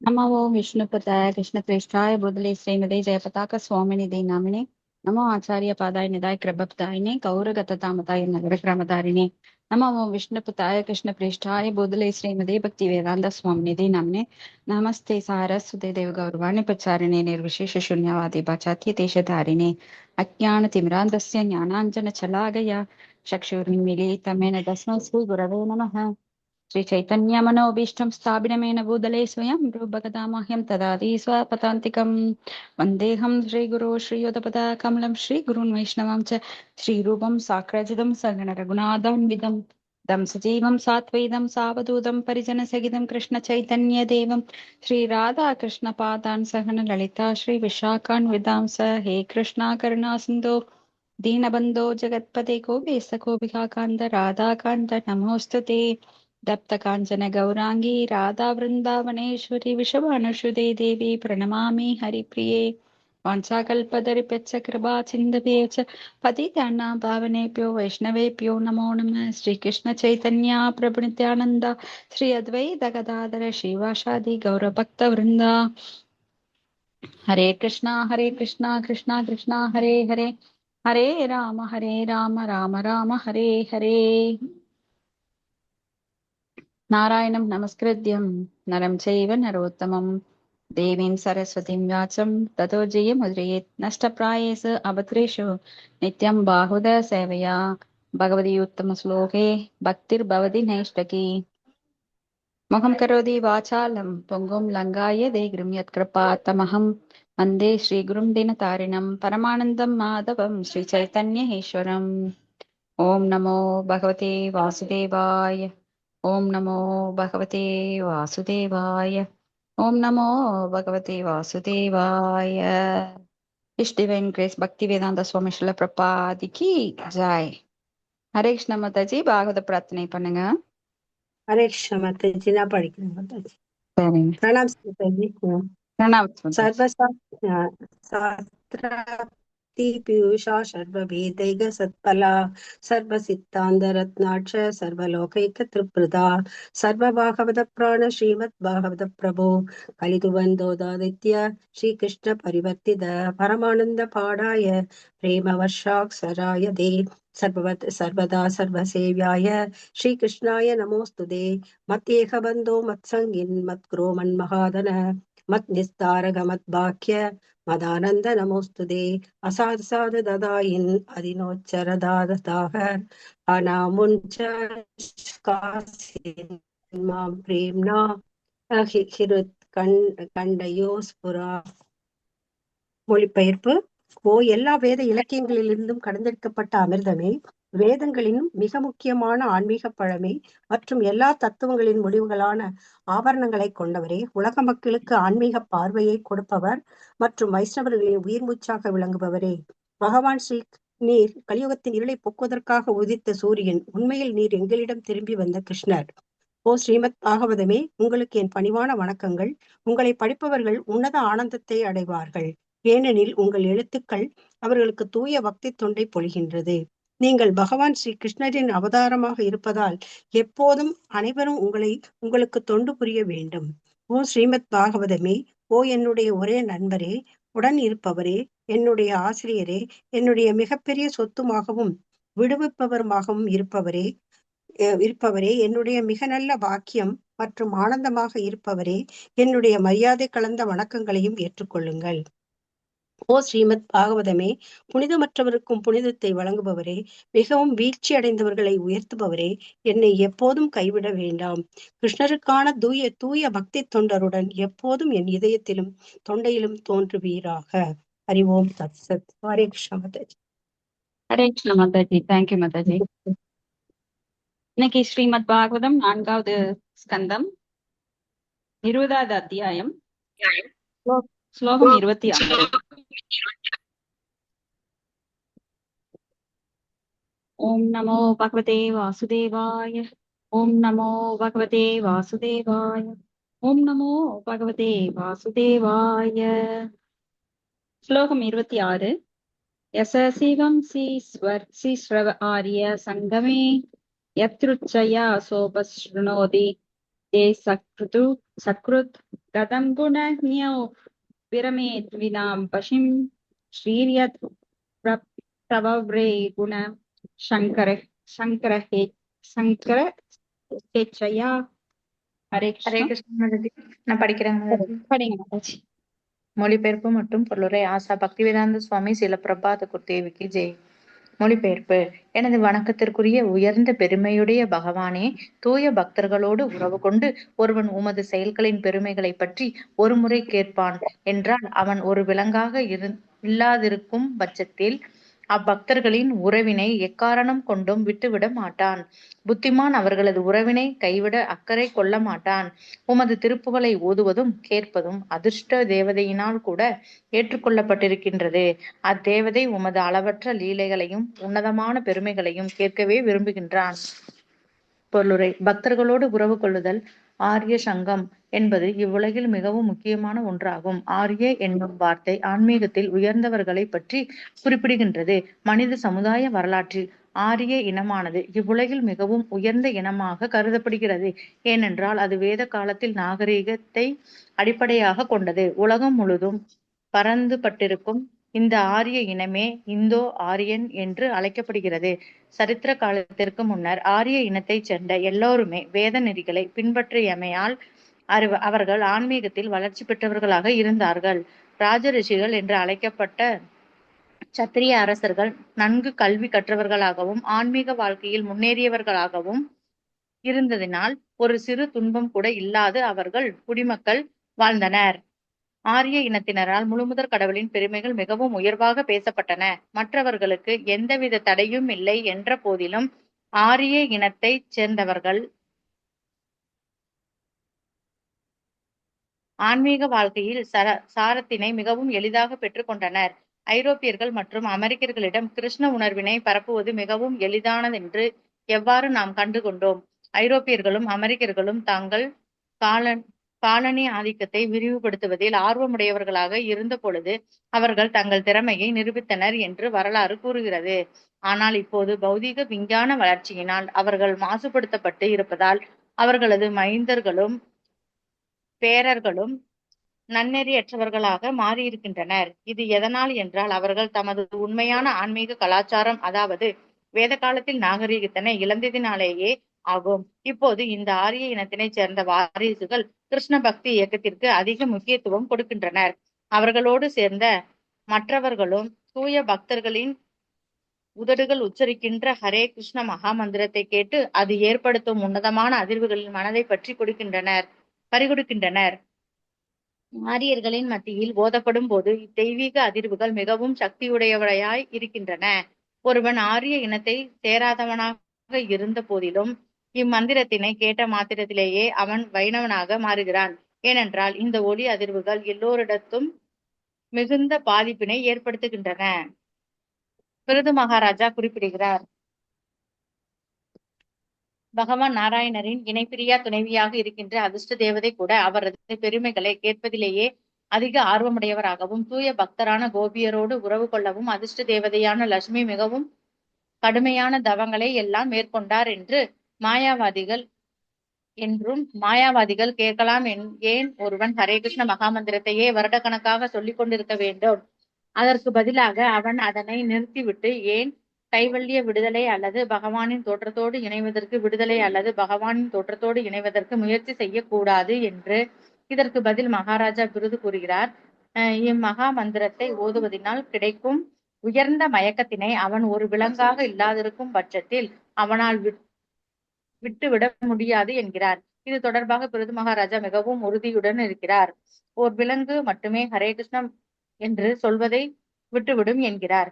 नमो ओं विष्णुपदाय कृष्णप्रेष्ठाय बुदले श्रीमते जयपताक स्वामिनिधि नामिने नमो आचार्य पादाय निदाय कृपपदायिने गौरगततामताय नगरक्रमधारिणे नमो ओं विष्णुपदाय कृष्णप्रेष्ठाय बुदले श्रीमते भक्तिवेदांत स्वामिनिधि नामिने नमस्ते सारस्वते देव गौरवाणि प्रचारिणे निर्विशेष शून्यवादी पाश्चात्य देशधारिणे अज्ञानतिमिरान्धस्य ज्ञानाञ्जनशलाकया चक्षुर्मिलितमेन तस्मै श्रीगुरवे नमः। श्री चैतन्य मनोभीष्टं स्थापितमेन भूतले स्वयं रूपकथामह्यं ददाति स्वपदान्तिकं वन्देऽहं श्रीगुरो श्रीयुतपदाकमलं श्रीगुरून् वैष्णवं च श्रीरूपं साग्रजितं सगणरघुनाथान्वितं दं सजीवं सात्वैदं सावधूतं परिजनसहितं कृष्णचैतन्यदेवं श्रीराधाकृष्णपादान् सहन ललिता श्रीविशाखान्वितां स हे कृष्णा करुणा सिन्धो दीनबन्धो जगत्पते गोपेशकोपिकान्त राधाकान्त नमोऽस्तु ते दप्त काञ्चन गौरांगी राधा वृन्दावनेश्वरी विषभानुसुते देवी प्रणमामि हरिप्रिये वाञ्छाकल्पतरुभ्यश्च कृपा सिन्धुभ्यो च पतितानां पावनेभ्यो वैष्णवेभ्यो नमो नमः। श्रीकृष्ण चैतन्य प्रभु नित्यानन्द श्री अद्वैत गदाधर श्रीवासादि गौरभक्तवृन्दा हरे कृष्णा कृष्णा कृष्णा हरे हरे हरे राम राम राम हरे हरे। नारायणं नमस्कृत्यं नरं चैव नरोत्तमं देवीं सरस्वतीं व्यासं ततो जयमुद्रयेत् नष्टप्रायेषु अभद्रेषु नित्यं बाहुदा सेवया भगवती उत्तमश्लोके भक्तिर्भवति नैष्टकी मुखं करोति वाचालं पुङ्गुं लङ्गाय देग्रं यत्कृपातमहं वन्दे श्रीगुरुं दिनतारिणं परमानन्दं माधवं श्रीचैतन्येश्वरम्। ॐ नमो भगवते वासुदेवाय। ॐ नमो भगवते वासुदेवाय। ॐ नमो भगवते वासुदेवाय। इष्ट डिवाइन ग्रेस भक्ति वेदांत स्वामी श्रील प्रपाद की जय। हरे कृष्ण माताजी भागवत प्रार्थனை பண்ணுங்க। हरे कृष्ण माताजी, நான் படிக்கிறேன் माताजी। சரிங்க, प्रणाम माताजी। பிரணாம் மாதாஜி। सर्वशास्त्रार्थ पीयूषा सर्ववेदैक सत्फला सर्वसिद्धान्तरत्नाक्ष सर्वलोकैक त्रिप्रदा सर्वभागवत प्राण श्रीमद् भागवत प्रभो कलितुबन्धोदादित्य श्रीकृष्ण परिवर्तित परमानंद पाडाय प्रेमवर्षाक्षराय दे सर्वदा सर्वसेव्याय श्रीकृष्णाय नमोस्तुते मत्येह बन्धो मत्सङ्गिन् मत्क्रो मन्महादन मत् निस्तारक मद्भाक्य मदानन्द नमोस्तुते असाधसाध ददायिन् अधिनोच्चरदादताः अनामुञ्च कासिन् मां प्रेम्णा हिरुत् கண்டையோ ஸ்புரா. மொழிபெயர்ப்பு. ஓ எல்லா வேத இலக்கியங்களிலிருந்தும் கடந்தெடுக்கப்பட்ட அமிர்தமே, வேதங்களின் மிக முக்கியமான ஆன்மீக பழமை மற்றும் எல்லா தத்துவங்களின் முடிவுகளான ஆபரணங்களை கொண்டவரே, உலக மக்களுக்கு ஆன்மீக பார்வையை கொடுப்பவர் மற்றும் வைஷ்ணவர்களின் உயிர் மூச்சாக விளங்குபவரே, பகவான் ஸ்ரீ நீர் கலியுகத்தின் இருளை போக்குவதற்காக உதித்த சூரியன், உண்மையில் நீர் எங்களிடம் திரும்பி வந்த கிருஷ்ணர். ஓ ஸ்ரீமத் பாகவதமே, உங்களுக்கு என் பணிவான வணக்கங்கள். உங்களை படிப்பவர்கள் உன்னத ஆனந்தத்தை அடைவார்கள், ஏனெனில் உங்கள் எழுத்துக்கள் அவர்களுக்கு தூய பக்தி தொண்டை பொழிகின்றது. நீங்கள் பகவான் ஸ்ரீ கிருஷ்ணரின் அவதாரமாக இருப்பதால் எப்போதும் அனைவரும் உங்களுக்கு தொண்டு புரிய வேண்டும். ஓ ஸ்ரீமத் பாகவதமே, ஓ என்னுடைய ஒரே நண்பரே, உடன் இருப்பவரே, என்னுடைய ஆசிரியரே, என்னுடைய மிகப்பெரிய சொத்துமாகவும் விடுவிப்பவருமாகவும் இருப்பவரே, என்னுடைய மிக நல்ல வாக்கியம் மற்றும் ஆனந்தமாக இருப்பவரே, என்னுடைய மரியாதை கலந்த வணக்கங்களையும் ஏற்றுக்கொள்ளுங்கள். ஓ ஸ்ரீமத் பாகவதமே, புனிதமற்றவருக்கும் புனிதத்தை வழங்குபவரே, மிகவும் வீழ்ச்சி அடைந்தவர்களை உயர்த்துபவரே, என்னை எப்போதும் கைவிட வேண்டாம். கிருஷ்ணருக்கான தூய பக்தி தொண்டருடன் எப்போதும் என் இதயத்திலும் தொண்டையிலும் தோன்றுவீராக. ஹரி ஓம் தத் சத். ஹரே கிருஷ்ண மாதாஜி. ஹரே கிருஷ்ண மாதாஜி. தேங்க்யூ மாதாஜி. இன்னைக்கு ஸ்ரீமத் பாகவதம் 4வது ஸ்கந்தம் 20வது அத்தியாயம் ஸ்லோகம் 26. ஓம் நமோ பகவதே வாசுதேவாய. ஓம் நமோ பகவதே வாசுதேவாய. ஓம் நமோ பகவதே வாசுதேவாய. ஸ்லோகம் 26. யசசிவம் சீஸ்வர ஆரிய சங்கமே யத்ருச்சயா சோபஸ்ருணோதி தே சக்ருத் கதம் குணஹ்ஞோ விரமேத் வினாம் பசிம் ஸ்ரீரியத் பிரபவ்ரே குண சங்கர சங்கர ஹே சங்கர ஹேச்சயா. ஹரே ஹரே கிருஷ்ணா. கிருஷ்ண மாதாஜி. நான் படிக்கிறேன் மாதாஜி. படிங்க மாதாஜி. மொழிபெயர்ப்பு மற்றும் பொருளுரை ஆசா பக்திவேதாந்த சுவாமி சில பிரபாத குருதேவிக்கு ஜெய். மொழிபெயர்ப்பு. எனது வணக்கத்திற்குரிய உயர்ந்த பெருமையுடைய பகவானே, தூய பக்தர்களோடு உறவு கொண்டு ஒருவன் உமது செயல்களின் பெருமைகளை பற்றி ஒருமுறை கேட்பான் என்றால் அவன் ஒரு விலங்காக இல்லாதிருக்கும் பட்சத்தில் அப்பக்தர்களின் உறவினை எக்காரணம் கொண்டும் விட்டுவிட மாட்டான். புத்திமான் அவர்களது உறவினை கைவிட அக்கறை கொள்ள மாட்டான். உமது திருப்புகழை ஓதுவதும் கேட்பதும் அதிர்ஷ்ட தேவதையினால் கூட ஏற்றுக்கொள்ளப்பட்டிருக்கின்றது. அத்தேவதை உமது அளவற்ற லீலைகளையும் உன்னதமான பெருமைகளையும் கேட்கவே விரும்புகின்றான். பொருளுரை. பக்தர்களோடு உறவு கொள்ளுதல் ஆரிய சங்கம் என்பது இவ்வுலகில் மிகவும் முக்கியமான ஒன்றாகும். ஆரிய என்னும் வார்த்தை ஆன்மீகத்தில் உயர்ந்தவர்களை பற்றி குறிப்பிடுகின்றது. மனித சமுதாய வரலாற்றில் ஆரிய இனமானது இவ்வுலகில் மிகவும் உயர்ந்த இனமாக கருதப்படுகிறது. ஏனென்றால் அது வேத காலத்தில் நாகரிகத்தை அடிப்படையாக கொண்டது. உலகம் முழுதும் பரந்துபட்டிருக்கும் இந்த ஆரிய இனமே இந்தோ ஆரியன் என்று அழைக்கப்படுகிறது. சரித்திர காலத்திற்கு முன்னர் ஆரிய இனத்தைச் சேர்ந்த எல்லோருமே வேத நெறிகளை பின்பற்றியமையால் அவர்கள் ஆன்மீகத்தில் வளர்ச்சி பெற்றவர்களாக இருந்தார்கள். ராஜ ரிஷிகள் என்று அழைக்கப்பட்ட சத்திரிய அரசர்கள் நன்கு கல்வி கற்றவர்களாகவும் ஆன்மீக வாழ்க்கையில் முன்னேறியவர்களாகவும் இருந்ததினால் ஒரு சிறு துன்பம் கூட இல்லாது அவர்கள் குடிமக்கள் வாழ்ந்தனர். ஆரிய இனத்தினரால் முழுமுதற் கடவுளின் பெருமைகள் மிகவும் உயர்வாக பேசப்பட்டன. மற்றவர்களுக்கு எந்தவித தடையும் இல்லை என்ற போதிலும் ஆரிய இனத்தைச் சேர்ந்தவர்கள் ஆன்மீக வாழ்க்கையில் சாரத்தினை மிகவும் எளிதாக பெற்றுக் கொண்டனர். ஐரோப்பியர்கள் மற்றும் அமெரிக்கர்களிடம் கிருஷ்ண உணர்வினை பரப்புவது மிகவும் எளிதானதென்று எவ்வாறு நாம் கண்டு கொண்டோம். ஐரோப்பியர்களும் அமெரிக்கர்களும் தாங்கள் காலனி ஆதிக்கத்தை விரிவுபடுத்துவதில் ஆர்வமுடையவர்களாக இருந்த பொழுது அவர்கள் தங்கள் திறமையை நிரூபித்தனர் என்று வரலாறு கூறுகிறது. ஆனால் இப்போது பௌதீக விஞ்ஞான வளர்ச்சியினால் அவர்கள் மாசுபடுத்தப்பட்டு இருப்பதால் அவர்களது மைந்தர்களும் பேரர்களும் நன்னெறியற்றவர்களாக மாறியிருக்கின்றனர். இது எதனால் என்றால் அவர்கள் தமது உண்மையான ஆன்மீக கலாச்சாரம் அதாவது வேத காலத்தில் நாகரிகத்தினை இழந்ததினாலேயே ஆகும். இப்போது இந்த ஆரிய இனத்தினைச் சேர்ந்த வாரிசுகள் கிருஷ்ண பக்தி இயக்கத்திற்கு அதிக முக்கியத்துவம் கொடுக்கின்றனர். அவர்களோடு சேர்ந்த மற்றவர்களும் தூய பக்தர்களின் உதடுகள் உச்சரிக்கின்ற ஹரே கிருஷ்ண மகா மந்திரத்தை கேட்டு அது ஏற்படுத்தும் உன்னதமான அதிர்வுகளின் மனதை பற்றி பறிகொடுக்கின்றனர். ஆரியர்களின் மத்தியில் ஓதப்படும் போது இத்தெய்வீக அதிர்வுகள் மிகவும் சக்தியுடையவையாய் இருக்கின்றன. ஒருவன் ஆரிய இனத்தை சேராதவனாக இருந்த போதிலும் இம்மந்திரத்தினை கேட்ட மாத்திரத்திலேயே அவன் வைணவனாக மாறுகிறான். ஏனென்றால் இந்த ஒலி அதிர்வுகள் எல்லோரிடத்தும் மிகுந்த பாதிப்பினை ஏற்படுத்துகின்றன. பிருது மகாராஜா குறிப்பிடுகிறார். பகவான் நாராயணரின் இணைப்பிரியா துணைவியாக இருக்கின்ற அதிர்ஷ்ட தேவதை கூட அவரது பெருமைகளை கேட்பதிலேயே அதிக ஆர்வமுடையவராகவும் தூய பக்தரான கோபியரோடு உறவு கொள்ளவும் அதிர்ஷ்ட தேவதையான லட்சுமி மிகவும் கடுமையான தவங்களை எல்லாம் மேற்கொண்டார் மாயாவாதிகள் கேட்கலாம். ஏன் ஒருவன் ஹரே கிருஷ்ண மகாமந்திரத்தையே வருடக்கணக்காக சொல்லிக் கொண்டிருக்க வேண்டும்? அதற்கு பதிலாக அவன் அதனை நிறுத்திவிட்டு ஏன் கைவல்ய விடுதலை அல்லது பகவானின் தோற்றத்தோடு இணைவதற்கு விடுதலை அல்லது பகவானின் தோற்றத்தோடு இணைவதற்கு முயற்சி செய்யக்கூடாது என்று இதற்கு பதில் மகாராஜா பிருது கூறுகிறார். இம்மகா மந்திரத்தை ஓதுவதனால் கிடைக்கும் உயர்ந்த மயக்கத்தினை அவன் ஒரு விலங்காக இல்லாதிருக்கும் பட்சத்தில் அவனால் விட்டுவிட முடியாது என்கிறார். இது தொடர்பாக பிருது மகாராஜா மிகவும் உறுதியுடன் இருக்கிறார். ஓர் விலங்கு மட்டுமே ஹரே கிருஷ்ணம் என்று சொல்வதை விட்டுவிடும் என்கிறார்.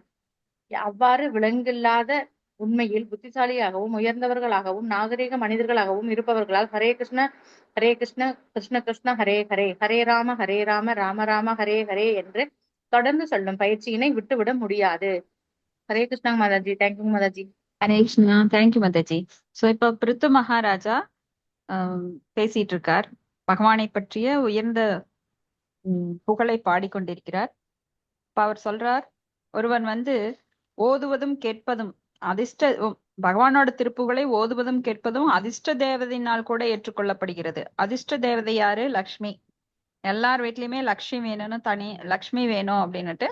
அவ்வாறு விலங்கில்லாத உண்மையில் புத்திசாலியாகவும் உயர்ந்தவர்களாகவும் நாகரிக மனிதர்களாகவும் இருப்பவர்களால் ஹரே கிருஷ்ண கிருஷ்ண கிருஷ்ண ஹரே ஹரே ஹரே ராம ராம ராம ஹரே ஹரே என்று தொடர்ந்து சொல்லும் பயிற்சியினை விட்டுவிட முடியாது. Hare Krishna Mataji. Thank you Mataji. Hare Krishna. Thank you Mataji. So இப்ப பிருத்து மகாராஜா பேசிட்டு இருக்கார். பகவானை பற்றிய உயர்ந்த புகழை பாடிக்கொண்டிருக்கிறார். இப்ப அவர் சொல்றார், ஒருவன் ஓதுவதும் கேட்பதும் பகவானோட திருப்புகளை ஓதுவதும் கேட்பதும் அதிர்ஷ்ட தேவதையினால் கூட ஏற்றுக்கொள்ளப்படுகிறது. அதிர்ஷ்ட தேவதை யாரு? லக்ஷ்மி. எல்லார் வீட்லயுமே லக்ஷ்மி வேணும் அப்படின்னுட்டு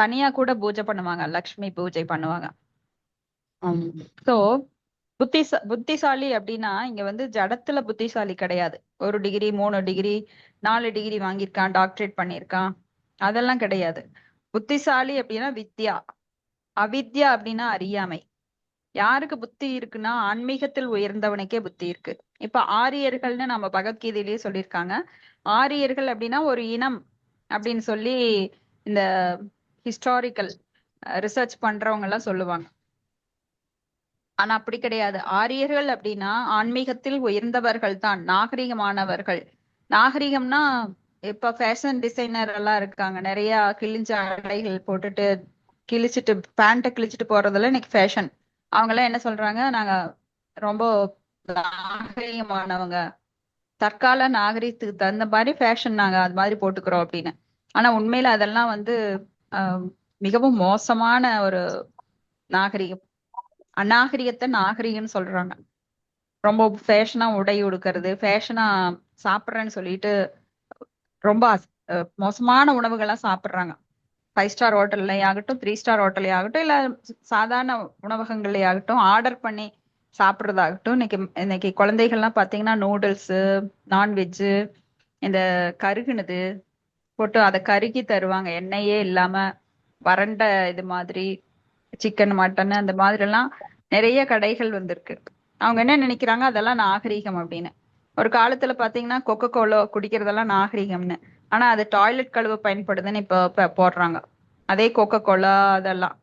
தனியா கூட பூஜை பண்ணுவாங்க, லக்ஷ்மி பூஜை பண்ணுவாங்க. சோ புத்திசாலி அப்படின்னா இங்க வந்து ஜடத்துல புத்திசாலி கிடையாது. 1 டிகிரி 3 டிகிரி 4 டிகிரி வாங்கியிருக்கான், டாக்டரேட் பண்ணியிருக்கான், அதெல்லாம் கிடையாது. புத்திசாலி அப்படின்னா வித்யா, அவித்யா அப்படின்னா அறியாமை. யாருக்கு புத்தி இருக்குன்னா ஆன்மீகத்தில் உயர்ந்தவனுக்கே புத்தி இருக்கு. இப்ப ஆரியர்கள்னு நம்ம பகவத்கீதையிலேயே சொல்லியிருக்காங்க. ஆரியர்கள் அப்படின்னா ஒரு இனம் அப்படின்னு சொல்லி இந்த ஹிஸ்டாரிக்கல் ரிசர்ச் பண்றவங்க எல்லாம் சொல்லுவாங்க. ஆனா அப்படி கிடையாது. ஆரியர்கள் அப்படின்னா ஆன்மீகத்தில் உயர்ந்தவர்கள் தான், நாகரிகமானவர்கள். நாகரிகம்னா இப்ப ஃபேஷன் டிசைனர் எல்லாம் இருக்காங்க, நிறைய கிழிஞ்ச ஆடைகள் போட்டுட்டு கிழிச்சிட்டு பேண்ட்டை கிழிச்சிட்டு போறதெல்லாம் இன்னைக்கு ஃபேஷன். அவங்க எல்லாம் என்ன சொல்றாங்க, நாங்க ரொம்ப நாகரிகமானவங்க, தற்கால நாகரிகத்துக்கு தகுந்த மாதிரி ஃபேஷன் நாங்க அது மாதிரி போட்டுக்கிறோம் அப்படின்னு. ஆனா உண்மையில அதெல்லாம் வந்து ஆஹ், மிகவும் மோசமான ஒரு நாகரிகம். அநாகரிகத்தை நாகரிகம்னு சொல்றாங்க. ரொம்ப ஃபேஷனா உடை உடுக்கிறது, ஃபேஷனா சாப்பிட்றேன்னு சொல்லிட்டு ரொம்ப மோசமான உணவுகள்லாம் சாப்பிடுறாங்க. 5 ஸ்டார் ஹோட்டல்ல ஆகட்டும், 3 ஸ்டார் ஹோட்டல்லே ஆகட்டும், இல்ல சாதாரண உணவகங்களே ஆகட்டும், ஆர்டர் பண்ணி சாப்பிடுறதாகட்டும். இன்னைக்கு குழந்தைகள்லாம் பாத்தீங்கன்னா நூடுல்ஸ், நான்வெஜ், இந்த கருகுனது போட்டு அதை கருகி தருவாங்க, எண்ணெயே இல்லாம வறண்ட இது மாதிரி. சிக்கன் மட்டன் அந்த மாதிரி எல்லாம் நிறைய கடைகள் வந்திருக்கு. அவங்க என்ன நினைக்கிறாங்க, அதெல்லாம் நாகரீகம் அப்படின்னு. ஒரு காலத்துல பாத்தீங்கன்னா கொக்கோ கோலா குடிக்கிறதெல்லாம் நாகரீகம்னு. ஆனா அது டாய்லெட் கழுவ பயன்படுதுன்னு இப்ப போடுறாங்க, அதே கொக்கோ கோலா அதெல்லாம்.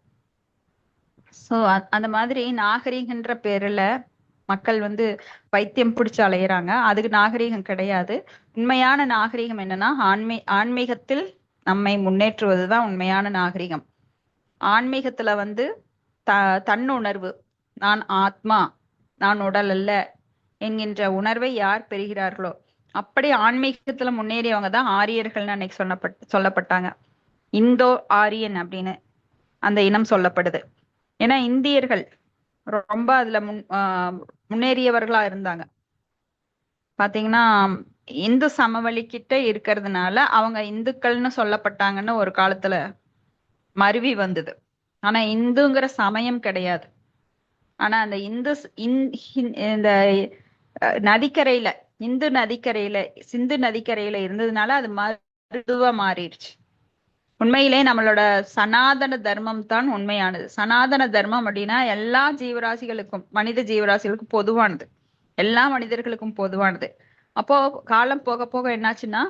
சோ அந்த மாதிரி நாகரீகன்ற பேர்ல மக்கள் வந்து பைத்தியம் பிடிச்சு அலையுறாங்க. அதுக்கு நாகரீகம் கிடையாது. உண்மையான நாகரீகம் என்னன்னா ஆன்மீகத்தில் நம்மை முன்னேற்றுவதுதான் உண்மையான நாகரீகம். ஆன்மீகத்துல வந்து தன்னுணர்வு, நான் ஆத்மா, நான் உடல் அல்ல என்கின்ற உணர்வை யார் பெறுகிறார்களோ, அப்படி ஆன்மீகத்துல முன்னேறியவங்க தான் ஆரியர்கள்னு அன்னைக்கு சொல்லப்பட்டாங்க. இந்தோ ஆரியன் அப்படின்னு அந்த இனம் சொல்லப்படுது. ஏன்னா இந்தியர்கள் ரொம்ப அதுல முன்னேறியவர்களா இருந்தாங்க. பாத்தீங்கன்னா இந்து சமவெளி கிட்ட இருக்கிறதுனால அவங்க இந்துக்கள்னு சொல்லப்பட்டாங்கன்னு ஒரு காலத்துல மருவி வந்தது. ஆனா இந்துங்கிற சமயம் கிடையாது. ஆனா அந்த இந்த நதிக்கரையில, சிந்து நதிக்கரையில இருந்ததுனால அது மருதுவா மாறிடுச்சு. உண்மையிலே நம்மளோட சனாதன தர்மம் தான் உண்மையானது. சனாதன தர்மம் அப்படின்னா எல்லா ஜீவராசிகளுக்கும், மனித ஜீவராசிகளுக்கும் பொதுவானது, எல்லா மனிதர்களுக்கும் பொதுவானது. அப்போ காலம் போக போக என்னாச்சுன்னா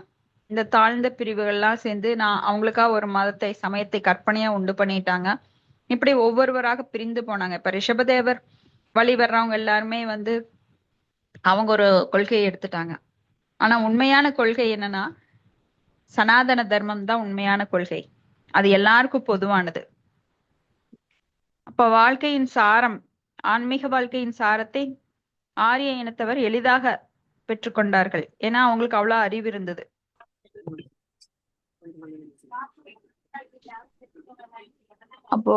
இந்த தாழ்ந்த பிரிவுகள்லாம் சேர்ந்து அவங்களுக்கா ஒரு மதத்தை, சமயத்தை கற்பனையா உண்டு பண்ணிட்டாங்க. இப்படி ஒவ்வொருவராக பிரிந்து போனாங்க. இப்ப ரிஷபதேவர் வழி வர்றவங்க எல்லாருமே வந்து அவங்க ஒரு கொள்கையை எடுத்துட்டாங்க. ஆனா உண்மையான கொள்கை என்னன்னா சனாதன தர்மம் தான் உண்மையான கொள்கை. அது எல்லாருக்கும் பொதுவானது. அப்ப வாழ்க்கையின் சாரம், ஆன்மீக வாழ்க்கையின் சாரத்தை ஆரிய இனத்தவர் எளிதாக பெற்றுக்கொண்டார்கள். ஏன்னா அவங்களுக்கு அவ்வளவு அறிவு இருந்தது. அப்போ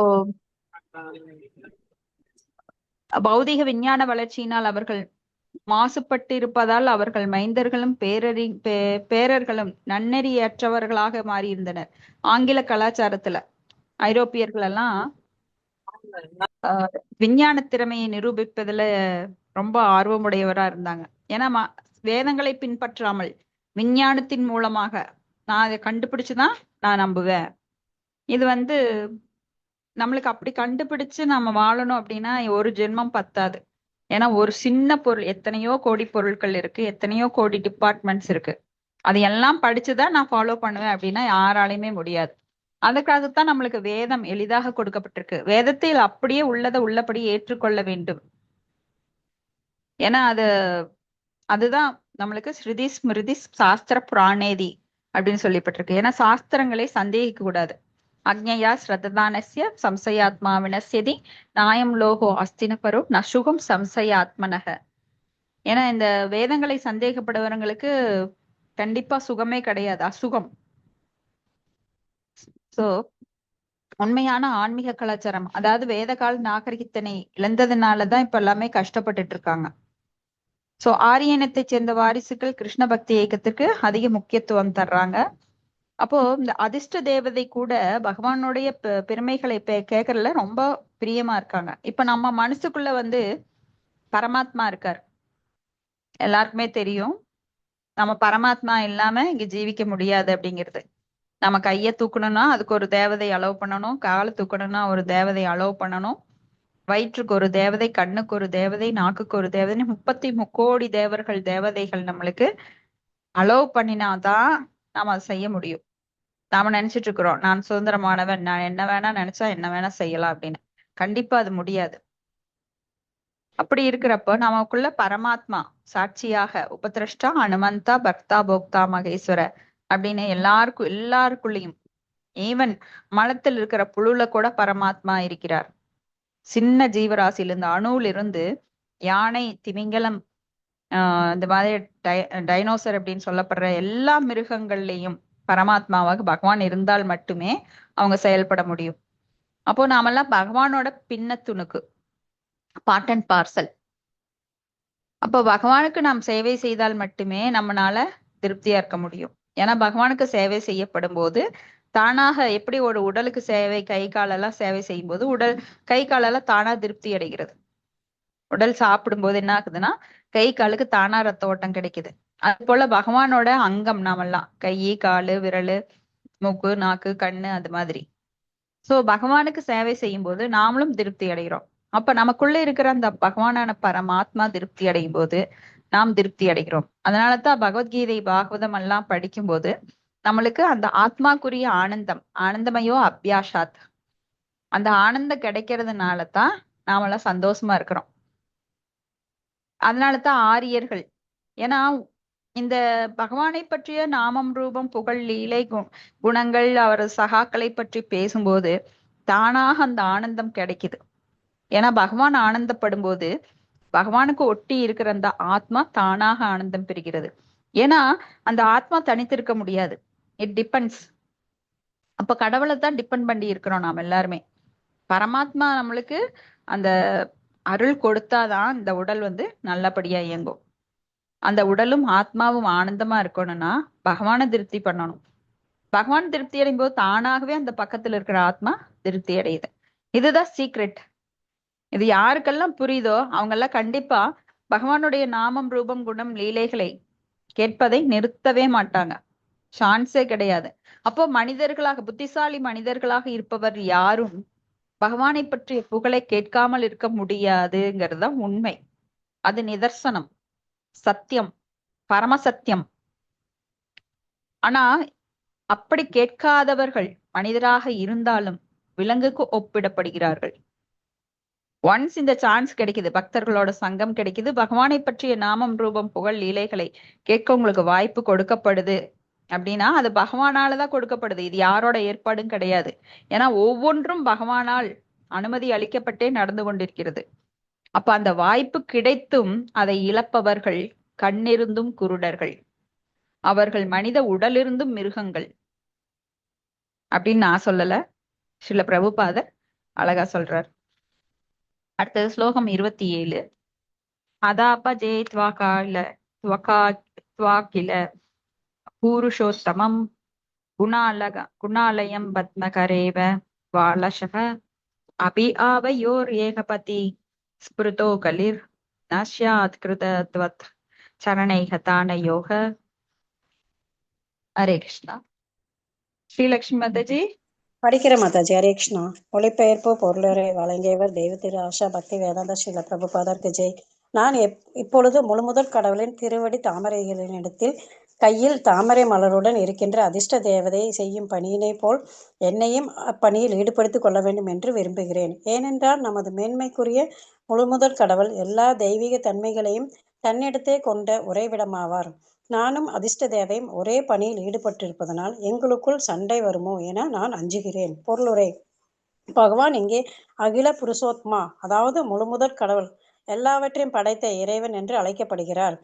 பௌதிக விஞ்ஞான வளர்ச்சியினால் அவர்கள் மாசுபட்டு இருப்பதால் அவர்கள் மைந்தர்களும் பேரர்களும் நன்னெறியற்றவர்களாக மாறியிருந்தனர். ஆங்கில கலாச்சாரத்துல ஐரோப்பியர்கள் எல்லாம் விஞ்ஞான திறமையை நிரூபிப்பதுல ரொம்ப ஆர்வமுடையவரா இருந்தாங்க. ஏன்னா வேதங்களை பின்பற்றாமல் விஞ்ஞானத்தின் மூலமாக நான் அதை கண்டுபிடிச்சுதான் நான் நம்புவேன். இது வந்து நம்மளுக்கு அப்படி கண்டுபிடிச்சு நம்ம வாழணும் அப்படின்னா ஒரு ஜென்மம் பத்தாது. ஏன்னா ஒரு சின்ன பொருள், எத்தனையோ கோடி பொருட்கள் இருக்கு, எத்தனையோ கோடி டிபார்ட்மெண்ட்ஸ் இருக்கு. அது எல்லாம் படிச்சுதான் நான் ஃபாலோ பண்ணுவேன் அப்படின்னா யாராலையுமே முடியாது. அதுக்காகத்தான் நம்மளுக்கு வேதம் எளிதாக கொடுக்கப்பட்டிருக்கு. வேதத்தில் அப்படியே உள்ளதை உள்ளபடி ஏற்றுக்கொள்ள வேண்டும். ஏன்னா அதுதான் நம்மளுக்கு ஸ்ருதி ஸ்மிருதி சாஸ்திர புராணேதி அப்படின்னு சொல்லப்பட்டிருக்கு. ஏன்னா சாஸ்திரங்களை சந்தேகிக்க கூடாது. அக்ஞயா ஸ்ரத்ததானஸ்ய சம்சயாத்மா வினஸ்யதி நாயம் லோகோ அஸ்தினபரோ நசுகம் சம்சயாத்மனக. ஏன்னா இந்த வேதங்களை சந்தேகப்படுறவங்களுக்கு கண்டிப்பா சுகமே கிடையாது, அசுகம். சோ உண்மையான ஆன்மீக கலாச்சாரம், அதாவது வேத கால நாகரிகத்தினை இழந்ததுனாலதான் இப்ப எல்லாமே கஷ்டப்பட்டுட்டு இருக்காங்க. சோ ஆரியனத்தை சேர்ந்த வாரிசுகள் கிருஷ்ண பக்தி இயக்கத்திற்கு அதிக முக்கியத்துவம் தர்றாங்க. அப்போ இந்த அதிர்ஷ்ட தேவதை கூட பகவானுடைய பெருமைகளை கேட்கறதுல ரொம்ப பிரியமா இருக்காங்க. இப்ப நம்ம மனசுக்குள்ள வந்து பரமாத்மா இருக்கார், எல்லாருக்குமே தெரியும். நம்ம பரமாத்மா இல்லாம இங்க ஜீவிக்க முடியாது அப்படிங்கிறது. நம்ம கைய தூக்கணும்னா அதுக்கு ஒரு தேவதை அலோவ் பண்ணணும், காலை தூக்கணும்னா ஒரு தேவதை அலோவ் பண்ணணும், வயிற்றுக்கு ஒரு தேவதை, கண்ணுக்கு ஒரு தேவதை, நாக்குக்கு ஒரு தேவதை, 30 முக்கோடி தேவதைகள் நம்மளுக்கு அலோவ் பண்ணினாதான் நாம அதை செய்ய முடியும். நாம நினைச்சிட்டு இருக்கிறோம் நான் சுதந்திரமானவன், நான் என்ன வேணா நினைச்சா என்ன வேணா செய்யலாம் அப்படின்னு. கண்டிப்பா அது முடியாது. அப்படி இருக்கிறப்ப நமக்குள்ள பரமாத்மா சாட்சியாக உபதிரஷ்டா அனுமந்தா பக்தா போக்தா மகேஸ்வர அப்படின்னு எல்லாருக்குள்ளயும் ஈவன் மலத்தில் இருக்கிற புழுல கூட பரமாத்மா இருக்கிறார். சின்ன ஜீவராசியில இருந்து அணுல இருந்து யானை, திமிங்கலம், இந்த மாதிரி டைனோசர் அப்படின்னு சொல்லப்படுற எல்லா மிருகங்கள்லயும் பரமாத்மாவாக பகவான் இருந்தால் மட்டுமே அவங்க செயல்பட முடியும். அப்போ நாமெல்லாம் பகவானோட பின்ன துணுக்கு, பார்ட் அண்ட் பார்சல். அப்போ பகவானுக்கு நாம் சேவை செய்தால் மட்டுமே நம்மளால திருப்தியா இருக்க முடியும். ஏன்னா பகவானுக்கு சேவை செய்யப்படும் போது தானாக எப்படி ஒரு உடலுக்கு சேவை, கை காலெல்லாம் சேவை செய்யும் போது உடல் கை காலெல்லாம் தானா திருப்தி அடைகிறது. உடல் சாப்பிடும் போது என்ன ஆகுதுன்னா கை காலுக்கு தானா ரத்த ஓட்டம் கிடைக்குது. அது போல பகவானோட அங்கம் நாமெல்லாம் கை, காலு, விரலு, மூக்கு, நாக்கு, கண்ணு, அது மாதிரி. சோ பகவானுக்கு சேவை செய்யும் போது நாமளும் திருப்தி அடைகிறோம். அப்ப நமக்குள்ள இருக்கிற அந்த பகவானான பரமாத்மா திருப்தி அடையும் போது நாம் திருப்தி அடைகிறோம். அதனாலதான் பகவத்கீதை, பாகவதம் எல்லாம் படிக்கும்போது நம்மளுக்கு அந்த ஆத்மாக்குரிய ஆனந்தம், ஆனந்தமயோ அபியாஷாத், அந்த ஆனந்தம் கிடைக்கிறதுனாலதான் நாமெல்லாம் சந்தோஷமா இருக்கிறோம். அதனாலதான் ஆரியர்கள், ஏன்னா இந்த பகவானை பற்றிய நாமம், ரூபம், புகழ், லீலை, குணங்கள், அவர் சகாக்களை பற்றி பேசும்போது தானாக அந்த ஆனந்தம் கிடைக்குது. ஏன்னா பகவான் ஆனந்தப்படும் போது பகவானுக்கு ஒட்டி இருக்கிற அந்த ஆத்மா தானாக ஆனந்தம் பெறுகிறது. ஏன்னா அந்த ஆத்மா தனித்திருக்க முடியாது, இட் டிபெண்ட்ஸ். அப்ப கடவுளை தான் டிபெண்ட் பண்ணி இருக்கிறோம் நாம் எல்லாருமே. பரமாத்மா நம்மளுக்கு அந்த அருள் கொடுத்தாதான் இந்த உடல் வந்து நல்லபடியா இயங்கும். அந்த உடலும் ஆத்மாவும் ஆனந்தமா இருக்கணும்னா பகவானை திருப்தி பண்ணணும். பகவான் திருப்தி அடையும் போது தானாகவே அந்த பக்கத்துல இருக்கிற ஆத்மா திருப்தி அடையுது. இதுதான் சீக்ரெட். இது யாருக்கெல்லாம் புரியுதோ அவங்க எல்லாம் கண்டிப்பா பகவானுடைய நாமம், ரூபம், குணம், லீலைகளை கேட்பதை நிறுத்தவே மாட்டாங்க. சான்ஸே கிடையாது. அப்போ மனிதர்களாக, புத்திசாலி மனிதர்களாக இருப்பவர் யாரும் பகவானை பற்றிய புகழை கேட்காமல் இருக்க முடியாதுங்கிறது தான் உண்மை. அது நிதர்சனம், சத்தியம், பரமசத்தியம். ஆனா அப்படி கேட்காதவர்கள் மனிதராக இருந்தாலும் விலங்குக்கு ஒப்பிடப்படுகிறார்கள். ஒன்ஸ் இந்த சான்ஸ் கிடைக்குது, பக்தர்களோட சங்கம் கிடைக்குது, பகவானை பற்றிய நாமம், ரூபம், புகழ், லீலைகளை கேட்க உங்களுக்கு வாய்ப்பு கொடுக்கப்படுது அப்படின்னா அது பகவானாலதான் கொடுக்கப்படுது. இது யாரோட ஏற்பாடும் கிடையாது. ஏன்னா ஒவ்வொன்றும் பகவானால் அனுமதி அளிக்கப்பட்டே நடந்து கொண்டிருக்கிறது. அப்ப அந்த வாய்ப்பு கிடைத்தும் அதை இழப்பவர்கள் கண்ணிருந்தும் குருடர்கள், அவர்கள் மனித உடலிருந்தும் மிருகங்கள் அப்படின்னு நான் சொல்லல, ஸ்ரீல பிரபுபாதர் அழகா சொல்றார். அடுத்தது ஸ்லோகம் 27. அதாபஜே த்வாகில பூருஷோத்தமம் குணாலயம் பத்மகரேவ வாலசக அபி ஆவயோர் ஏகபதி ஸ்பிருதோ கலிர் நஸ்யாத் கிருதத்வத் சரணைஹதான யோக. ஹரே கிருஷ்ணா. ஸ்ரீலக்ஷ்மி மாதாஜி. படிக்கிற மாதாஜி. ஹரே கிருஷ்ணா. மொழிபெயர்ப்பு பொருளுரை வழங்கியவர் தெய்வ திரு ஆஷா பக்தி வேதாந்த ஸ்ரீல பிரபுபாதருக்கு ஜெய். நான் இப்பொழுது முழுமுதற் கடவுளின் திருவடி தாமரைகளினிடத்தில் கையில் தாமரை மலருடன் இருக்கின்ற அதிர்ஷ்ட தேவதையை செய்யும் பணியினை போல் என்னையும் அப்பணியில் ஈடுபடுத்திக் கொள்ள வேண்டும் என்று விரும்புகிறேன். ஏனென்றால் நமது மேன்மைக்குரிய முழுமுதற் கடவுள் எல்லா தெய்வீக தன்மைகளையும் தன்னிடத்தே கொண்ட உறைவிடமாவார். நானும் அதிர்ஷ்ட தேவையும் ஒரே பணியில் ஈடுபட்டிருப்பதனால் எங்களுக்குள் சண்டை வருமோ என நான் அஞ்சுகிறேன். பொருளுரை. பகவான் இங்கே அகில புருஷோத்மா, அதாவது முழுமுதற் கடவுள், எல்லாவற்றையும் படைத்த இறைவன் என்று அழைக்கப்படுகிறார்.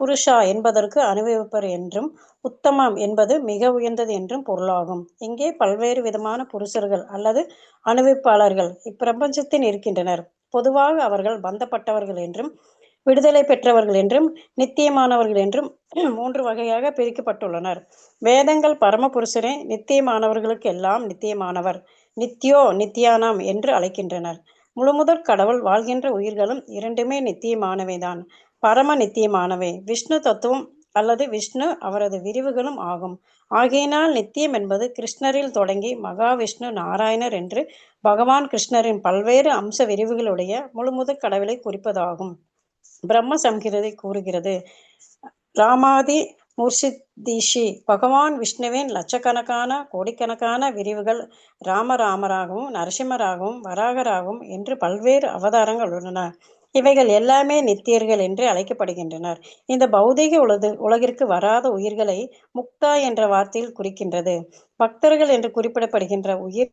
புருஷா என்பதற்கு அனுபவிப்பர் என்றும், உத்தமம் என்பது மிக உயர்ந்தது என்றும் பொருளாகும். இங்கே பல்வேறு விதமான புருஷர்கள் அல்லது அனுபவிப்பாளர்கள் இப்பிரபஞ்சத்தில் இருக்கின்றனர். பொதுவாக அவர்கள் பந்தப்பட்டவர்கள் என்றும் விடுதலை பெற்றவர்கள் என்றும் நித்தியமானவர்கள் என்றும் 3 வகையாக பிரிக்கப்பட்டுள்ளனர். வேதங்கள் பரமபுருஷரே நித்தியமானவர்களுக்கு எல்லாம் நித்தியமானவர், நித்யோ நித்யானாம் என்று அழைக்கின்றனர். முழுமுதற் கடவுள் வாழ்கின்ற உயிர்களும் இரண்டுமே நித்தியமானவைதான், பரம நித்தியமானவை. விஷ்ணு தத்துவம் அல்லது விஷ்ணு அவரது விரிவுகளும் ஆகும். ஆகையினால் நித்தியம் என்பது கிருஷ்ணரில் தொடங்கி மகாவிஷ்ணு நாராயணர் என்று பகவான் கிருஷ்ணரின் பல்வேறு அம்ச விரிவுகளுடைய முழுமுதற் கடவுளை குறிப்பதாகும். பிரம்ம சம்ஹிதை கூறுகிறது, ராமாதி மூர்ஷிதீஷி பகவான் விஷ்ணுவின் லட்சக்கணக்கான கோடிக்கணக்கான விரிவுகள் ராமராகவும் நரசிம்மராகவும் வராகராகவும் என்று பல்வேறு அவதாரங்கள் உள்ளன. இவைகள் எல்லாமே நித்தியர்கள் என்று அழைக்கப்படுகின்றனர். இந்த பௌதீக உலகிற்கு வராத உயிர்களை முக்தா என்ற வார்த்தையில் குறிக்கின்றது. பக்தர்கள் என்று குறிப்பிடப்படுகின்ற உயிர்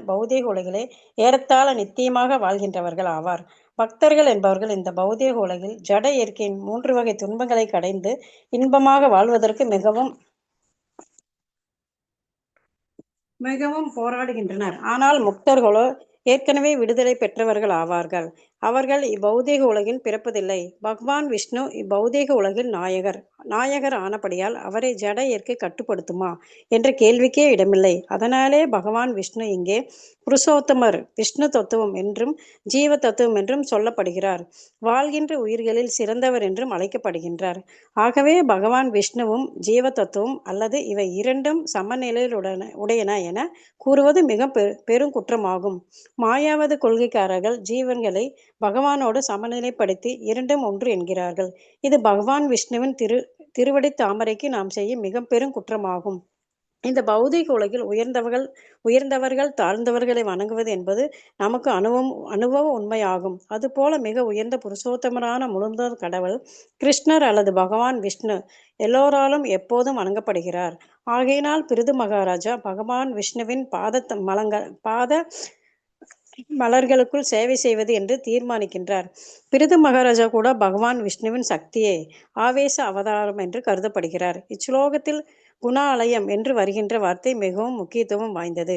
பௌதீக உலகிலே ஏறத்தாழ நித்தியமாக வாழ்கின்றவர்கள் ஆவார். பக்தர்கள் என்பவர்கள் இந்த பௌதீக உலகில் ஜட இயற்கையின் 3 வகை துன்பங்களை கடைந்து இன்பமாக வாழ்வதற்கு மிகவும் போராடுகின்றனர். ஆனால் முக்தர்களோ ஏற்கனவே விடுதலை பெற்றவர்கள் ஆவார்கள். அவர்கள் இப்பௌதீக உலகில் பிறப்பதில்லை. பகவான் விஷ்ணு இப்பௌதீக உலகில் நாயகர் ஆனபடியால் அவரை ஜட இயற்கை கட்டுப்படுத்துமா என்ற கேள்விக்கே இடமில்லை. அதனாலே பகவான் விஷ்ணு இங்கே புருஷோத்தமர், விஷ்ணு தத்துவம் என்றும் ஜீவ தத்துவம் என்றும் சொல்லப்படுகிறார். வாழ்கின்ற உயிர்களில் சிறந்தவர் என்றும் அழைக்கப்படுகின்றார். ஆகவே பகவான் விஷ்ணுவும் ஜீவ தத்துவம் அல்லது இவை இரண்டும் சமநிலையில் உடையன என கூறுவது மிக பெரும் குற்றமாகும். மாயாவாத கொள்கைக்காரர்கள் ஜீவன்களை பகவானோடு சமநிலைப்படுத்தி இரண்டும் ஒன்று என்கிறார்கள். இது பகவான் விஷ்ணுவின் திருவடி தாமரைக்கு நாம் செய்யும் மிக பெரும் குற்றமாகும். இந்த பௌதீக உலகில் உயர்ந்தவர்கள் தாழ்ந்தவர்களை வணங்குவது என்பது நமக்கு அனுபவ உண்மையாகும். அதுபோல மிக உயர்ந்த புருஷோத்தமரான முழுமுதற் கடவுள் கிருஷ்ணர் அல்லது பகவான் விஷ்ணு எல்லோராலும் எப்போதும் வணங்கப்படுகிறார். ஆகையினால் பிருது மகாராஜா பகவான் விஷ்ணுவின் பாத மலர்களுக்குள் சேவை செய்வது என்று தீர்மானிக்கின்றார். பிருது மகாராஜா கூட பகவான் விஷ்ணுவின் சக்தியே ஆவேச அவதாரம் என்று கருதப்படுகிறார். இச்லோகத்தில் குணாலயம் என்று வருகின்ற வார்த்தை மிகவும் முக்கியத்துவம் வாய்ந்தது.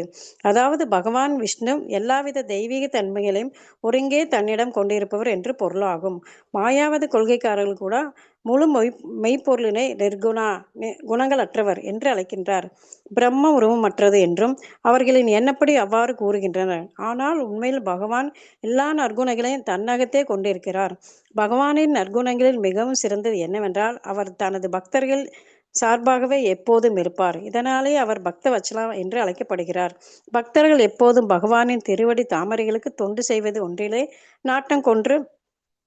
அதாவது பகவான் விஷ்ணு எல்லாவித தெய்வீக தன்மைகளையும் ஒருங்கே தன்னிடம் கொண்டிருப்பவர் என்று பொருளாகும். மாயாவாத கொள்கைக்காரர்கள் கூட முழு மெய்ப்பொருளினை குணங்கள் அற்றவர் என்று அழைக்கின்றார். பிரம்ம உருவமற்றது என்றும் அவர்களின் எண்ணப்படி அவ்வாறு கூறுகின்றனர். ஆனால் உண்மையில் பகவான் எல்லா நற்குணங்களையும் தன்னகத்தே கொண்டிருக்கிறார். பகவானின் நற்குணங்களில் மிகவும் சிறந்தது என்னவென்றால் அவர் தனது பக்தர்கள் சார்பாகவே எப்போதும் இருப்பார். இதனாலே அவர் பக்த வச்சலா என்று அழைக்கப்படுகிறார். பக்தர்கள் எப்போதும் பகவானின் திருவடி தாமரைகளுக்கு தொண்டு செய்வது ஒன்றிலே நாட்டம் கொன்று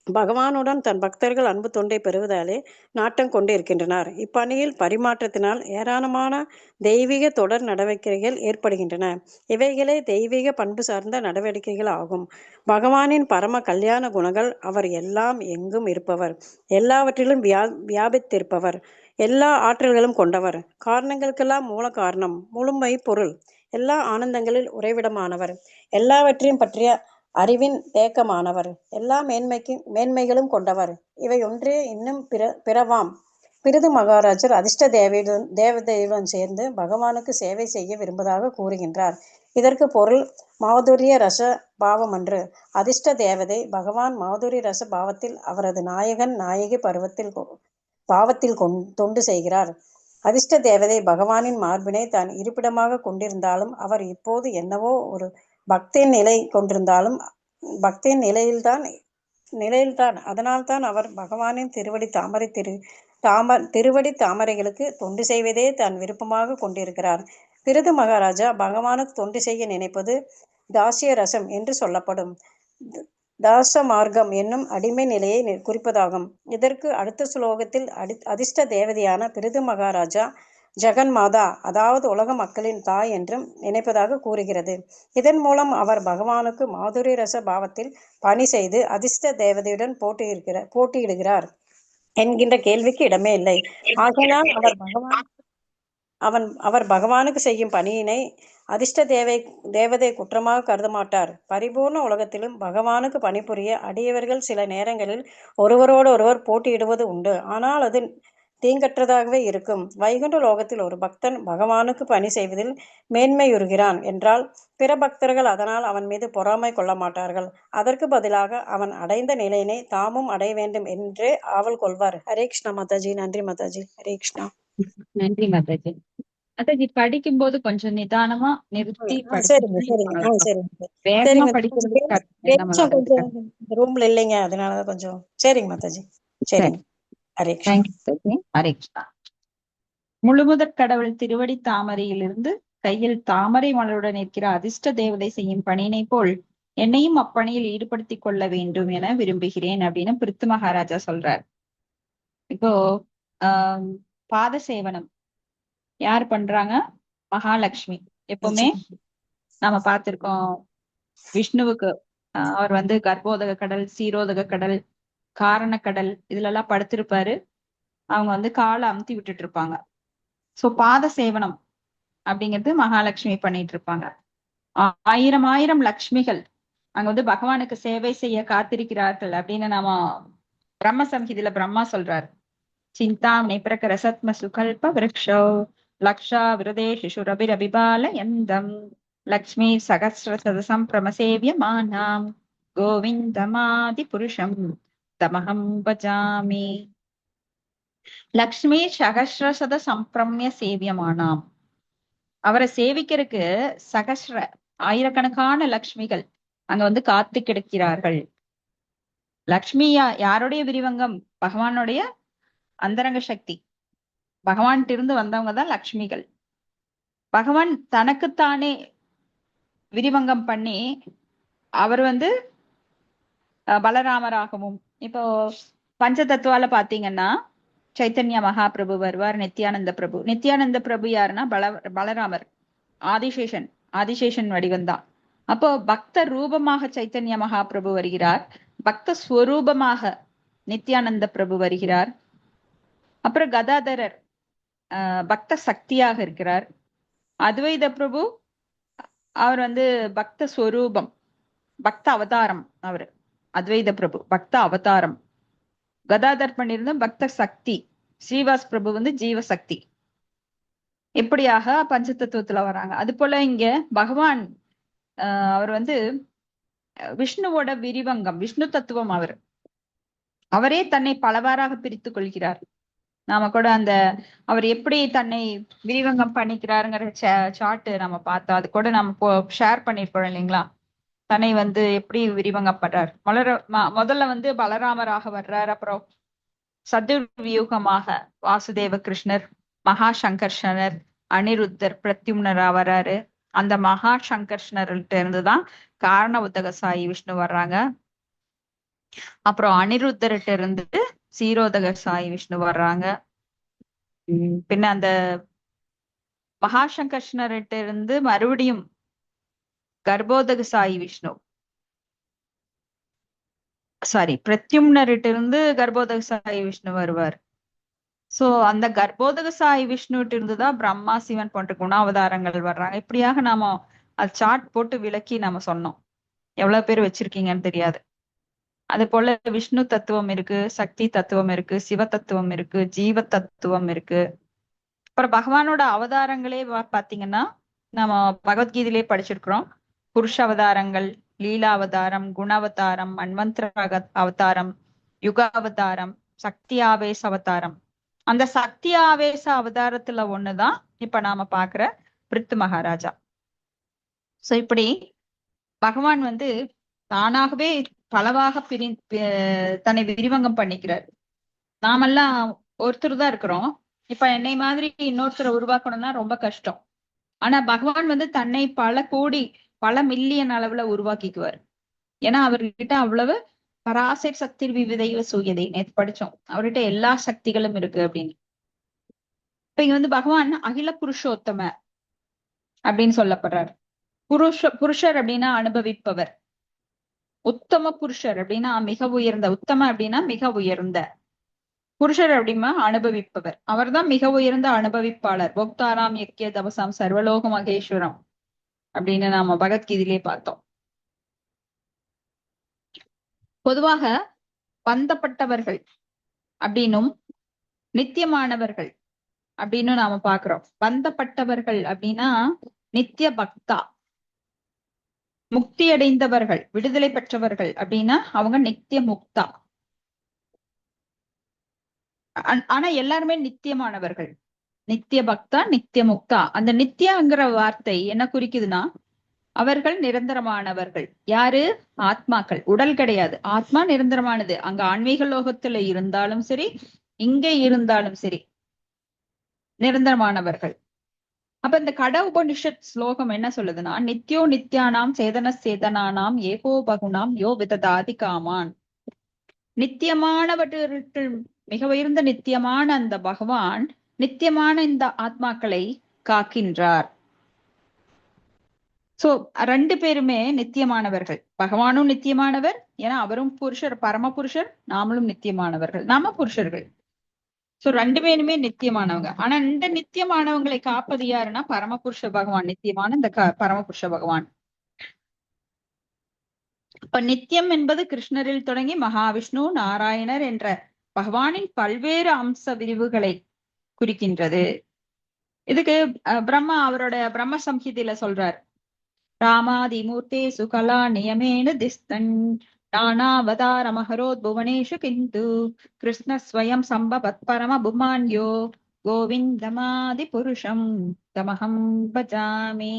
பகவானுடன் தன் பக்தர்கள் அன்பு தொண்டை பெறுவதாலே நாட்டம் கொண்டு இருக்கின்றனர். இப்பணியில் பரிமாற்றத்தினால் ஏராளமான தெய்வீக தொடர் நடவடிக்கைகள் ஏற்படுகின்றன. இவைகளே தெய்வீக பண்பு சார்ந்த நடவடிக்கைகள் ஆகும். பகவானின் பரம கல்யாண குணங்கள் அவர் எல்லாம் எங்கும் இருப்பவர், எல்லாவற்றிலும் வியாபித்திருப்பவர், எல்லா ஆற்றல்களும் கொண்டவர், காரணங்களுக்கெல்லாம் மூல காரணம், முழுமை பொருள், எல்லா ஆனந்தங்களில் உறைவிடமானவர், எல்லாவற்றையும் பற்றிய அறிவின் தேக்கமானவர், எல்லா மேன்மைகளும் கொண்டவர், இவை ஒன்றே இன்னும் பிறவாம். பிருது மகாராஜர் அதிர்ஷ்ட தேவதையுடன் சேர்ந்து பகவானுக்கு சேவை செய்ய விரும்புவதாக கூறுகின்றார். இதற்கு பொருள் மாதுரிய ரச பாவம் அன்று. அதிர்ஷ்ட தேவதை பகவான் மாதுரி ரச பாவத்தில் அவரது நாயகி பாவத்தில் தொண்டு செய்கிறார். அதிர்ஷ்ட தேவதை பகவானின் மார்பினை தான் இருப்பிடமாக கொண்டிருந்தாலும் அவர் இப்போது என்னவோ ஒரு பக்தியின் நிலை கொண்டிருந்தாலும் பக்தியின் நிலையில்தான் அதனால்தான் அவர் பகவானின் திருவடி தாமரைகளுக்கு தொண்டு செய்வதே தான் விருப்பமாக கொண்டிருக்கிறார். பிருது மகாராஜா பகவானுக்கு தொண்டு செய்ய நினைப்பது தாசிய ரசம் என்று சொல்லப்படும் தாச மார்க்கம் என்னும் அடிமை நிலையை குறிப்பதாகும். இதற்கு அடுத்த ஸ்லோகத்தில் அதிர்ஷ்ட தேவதையான பிருது மகாராஜா ஜெகன் மாதா, அதாவது உலக மக்களின் தாய் என்றும் நினைப்பதாக கூறுகிறது. இதன் மூலம் அவர் பகவானுக்கு மாதுரி ரச பாவத்தில் பணி செய்து அதிர்ஷ்ட தேவதையுடன் போட்டியிடுகிறார் என்கின்ற கேள்விக்கு இடமே இல்லை. ஆகையினால் அவர் பகவானுக்கு செய்யும் பணியினை அதிர்ஷ்ட தேவதை குற்றமாக கருத மாட்டார். பரிபூர்ண உலகத்திலும் பகவானுக்கு பணிபுரிய அடியவர்கள் சில நேரங்களில் ஒருவரோடு ஒருவர் போட்டியிடுவது உண்டு. ஆனால் அது தீங்கற்றதாகவே இருக்கும். வைகுண்ட லோகத்தில் ஒரு பக்தன் பகவானுக்கு பணி செய்வதில் மேன்மையுறுகிறான் என்றால் பிற பக்தர்கள் அதனால் அவன் மீது பொறாமை கொள்ள மாட்டார்கள். அதற்கு பதிலாக அவன் அடைந்த நிலையினை தாமும் அடைய வேண்டும் என்றே ஆவல் கொள்வார். ஹரே கிருஷ்ணா மாதாஜி. நன்றி மாதாஜி. ஹரே கிருஷ்ணா. நன்றி மாதாஜி. மாதாஜி படிக்கும்போது கொஞ்சம் நிதானமா நிறுத்தி சரிங்க படிச்சு சரிங்க சரிங்க வேகமா சரிங்க. படிக்கிறது வெளிச்சம் கொஞ்சம் ரூம்ல இல்லைங்க, அதனால கொஞ்சம். சரிங்க மாதாஜி. சரிங்க. ஹரே கிருஷ்ணா. தேங்க்யூ. ஹரே கிருஷ்ணா. முழுமுதற் கடவுள் திருவடி தாமரையிலிருந்து கையில் தாமரை மலருடன் இருக்கிற அதிர்ஷ்ட தேவதை செய்யும் பணியினை போல் என்னையும் அப்பணியில் ஈடுபடுத்திக் கொள்ள வேண்டும் என விரும்புகிறேன் அப்படின்னு பிருத்து மகாராஜா சொல்றார். இப்போ பாத சேவனம் யார் பண்றாங்க? மகாலட்சுமி. எப்பவுமே நாம பார்த்திருக்கோம் விஷ்ணுவுக்கு அவர் வந்து கர்ப்போதக கடல், சீரோதக கடல், காரண கடல் இதுல எல்லாம் படுத்திருப்பாரு. அவங்க வந்து காலை அமுத்தி விட்டுட்டு இருப்பாங்க. சோ பாத சேவனம் அப்படிங்கிறது மகாலட்சுமி பண்ணிட்டு இருப்பாங்க. ஆயிரம் ஆயிரம் லக்ஷ்மிகள் அங்க வந்து பகவானுக்கு சேவை செய்ய காத்திருக்கிறார்கள் அப்படின்னு நாம பிரம்ம சம்ஹிதில பிரம்மா சொல்றாரு. சிந்தாம் நிப்ரக ரசத்ம சுகல்ப விரக்ஷோ லக்ஷா விரதே சிசுரபிரபிபால எந்தம் லக்ஷ்மி சகஸ்ர சதசம் பிரமசேவிய மானாம் கோவிந்தமாதி புருஷம் தமஹம் பஜாமி. லக்ஷ்மி சகஸ்ரசத சம்பிரமிய சேவியமானாம். அவரை சேவிக்கிறதுக்கு சகஸ்ர ஆயிரக்கணக்கான லக்ஷ்மிகள் அங்க வந்து காத்து கிடக்கிறார்கள். லக்ஷ்மி யாருடைய விரிவங்கம்? பகவானுடைய அந்தரங்க சக்தி. பகவான்கிட்ட இருந்து வந்தவங்க தான் லக்ஷ்மிகள். பகவான் தனக்குத்தானே விரிவங்கம் பண்ணி அவர் வந்து பலராமராகவும், இப்போ பஞ்ச தத்துவால பாத்தீங்கன்னா சைத்தன்ய மகாபிரபு வருவார், நித்யானந்த பிரபு. நித்யானந்த பிரபு யாருன்னா பலராமர், ஆதிசேஷன் வடிவம்தான். அப்போ பக்த ரூபமாக சைத்தன்ய மகாபிரபு வருகிறார், பக்த ஸ்வரூபமாக நித்யானந்த பிரபு வருகிறார். அப்புறம் கதாதரர் பக்த சக்தியாக இருக்கிறார். அத்வைத பிரபு அவர் வந்து பக்த ஸ்வரூபம், பக்த அவதாரம். அவரு அத்வைத பிரபு பக்த அவதாரம். கதாதர் பண்ணியிருந்த பக்த சக்தி. ஸ்ரீவாஸ் பிரபு வந்து ஜீவசக்தி. எப்படியாக பஞ்சதத்துவத்துல வராங்க. அது போல இங்க பகவான் அவர் வந்து விஷ்ணுவோட விரிவங்கம், விஷ்ணு தத்துவம். அவரே தன்னை பலவாறாக பிரித்து கொள்கிறார். நாம கூட அந்த அவர் எப்படி தன்னை விரிவங்கம் பண்ணிக்கிறாருங்கிற சார்ட் நம்ம பார்த்தோம். அது கூட நம்ம ஷேர் பண்ணிருப்போம் இல்லைங்களா? தன்னை வந்து எப்படி விரிவங்கம் பண்றார். முதல்ல வந்து பலராமராக வர்றார். அப்புறம் சதுர்வியூகமாக வாசுதேவ கிருஷ்ணர், மகா சங்கர்ஷனர், அனிருத்தர், பிரத்யும்னரா வர்றாரு. அந்த மகா சங்கர்ஷனர்கிட்ட இருந்துதான் காரண உத்தக சாயி விஷ்ணு வர்றாங்க. அப்புறம் அனிருத்தர்கிட்ட இருந்து சீரோதக சாயி விஷ்ணு வர்றாங்க. பின்ன அந்த மகாசங்கர்ஷனர்கிட்ட இருந்து மறுபடியும் கர்ப்போதக சாயி விஷ்ணு, பிரத்யும்னர்கிட்ட இருந்து கர்ப்போதக சாயி விஷ்ணு வருவார். சோ அந்த கர்ப்போதக சாயி விஷ்ணுகிட்ட இருந்துதான் பிரம்மா, சிவன் போன்ற குணாவதாரங்கள் வர்றாங்க. இப்படியாக நாம அது சார்ட் போட்டு விளக்கி நாம சொன்னோம். எவ்வளவு பேர் வச்சிருக்கீங்கன்னு தெரியாது. அது போல விஷ்ணு தத்துவம் இருக்கு, சக்தி தத்துவம் இருக்கு, சிவ தத்துவம் இருக்கு, ஜீவ தத்துவம் இருக்கு. அப்புறம் பகவானோட அவதாரங்களே பாத்தீங்கன்னா நம்ம பகவத்கீதையிலே படிச்சிருக்கிறோம். புருஷ அவதாரங்கள், லீலா அவதாரம், குண அவதாரம், மன்வந்திர அவதாரம், யுக அவதாரம், சக்தி ஆவேச அவதாரம். அந்த சக்தி ஆவேச அவதாரத்துல ஒண்ணுதான் இப்ப நாம பாக்குற பிருத்து மகாராஜா. சோ இப்படி பகவான் வந்து தானாகவே பலவாக தன்னை விரிவங்கம் பண்ணிக்கிறார். நாமெல்லாம் ஒருத்தர் தான் இருக்கிறோம். இப்ப என்னை மாதிரி இன்னொருத்தரை உருவாக்கணும்னா ரொம்ப கஷ்டம். ஆனா பகவான் வந்து தன்னை பல கோடி, பல மில்லியன் அளவுல உருவாக்கிக்குவார். ஏன்னா அவர்கிட்ட அவ்வளவு பராசை சக்தி விவிதைவ சூயதை நேற்று படிச்சோம். அவர்கிட்ட எல்லா சக்திகளும் இருக்கு அப்படின்னு. இப்ப இங்க வந்து பகவான் அகில புருஷோத்தம அப்படின்னு சொல்லப்படுறார். புருஷர் அப்படின்னா அனுபவிப்பவர். உத்தம புருஷர் அப்படின்னா மிக உயர்ந்த, உத்தம அப்படின்னா மிக உயர்ந்த, புருஷர் அப்படின்னா அனுபவிப்பவர். அவர் தான் மிக உயர்ந்த அனுபவிப்பாளர். போக்தாராம் யக்கிய தபசாம் சர்வலோக மகேஸ்வரம் அப்படின்னு நாம பகவத்கீதையிலே பார்த்தோம். பொதுவாக பந்தப்பட்டவர்கள் அப்படின்னும் நித்தியமானவர்கள் அப்படின்னு நாம பாக்குறோம். பந்தப்பட்டவர்கள் அப்படின்னா நித்திய பக்தா. முக்தி அடைந்தவர்கள், விடுதலை பெற்றவர்கள் அப்படின்னா அவங்க நித்திய முக்தா. ஆனா எல்லாருமே நித்தியமானவர்கள். நித்திய பக்தா, நித்திய முக்தா. அந்த நித்தியங்கிற வார்த்தை என்ன குறிக்குதுன்னா அவர்கள் நிரந்தரமானவர்கள். யாரு? ஆத்மாக்கள். உடல் கிடையாது, ஆத்மா நிரந்தரமானது. அங்க ஆன்மீக லோகத்துல இருந்தாலும் சரி, இங்க இருந்தாலும் சரி, நிரந்தரமானவர்கள். அப்ப இந்த கட உபனிஷத் ஸ்லோகம் என்ன சொல்லுதுன்னா, நித்யோ நித்யானாம் சேதன சேதனானாம் ஏகோ பகுனாம் யோ விததாதி காமான். நித்தியமானவற்றில் மிக உயர்ந்த நித்தியமான அந்த பகவான் நித்தியமான இந்த ஆத்மாக்களை காக்கின்றார். சோ ரெண்டு பேருமே நித்தியமானவர்கள். பகவானும் நித்தியமானவர், ஏன்னா அவரும் புருஷர், பரம புருஷர். நாமளும் நித்தியமானவர்கள், நாம புருஷர்கள். சோ ரெண்டு பேருமே நித்தியமானவங்க. ஆனா இந்த நித்தியமானவங்களை காப்பது யாருன்னா பரமபுருஷ பகவான். நித்தியமான இந்த பரமபுருஷ பகவான். இப்ப நித்தியம் என்பது கிருஷ்ணரில் தொடங்கி மகாவிஷ்ணு, நாராயணர் என்ற பகவானின் பல்வேறு அம்ச விரிவுகளை குறிக்கின்றது. இதுக்கு பிரம்மா அவரோட பிரம்ம சம்ஹிதையில சொல்றார், ராமாதிமூர்த்தே சுகலா நியமேன திஸ்தன் நானாவதார மகரோத் புவனேஷு கிந்து கிருஷ்ண ஸ்வயம் சம்பவத் பரம புமான்யோ கோவிந்தமாதி புருஷம் தமஹம் பஜாமி.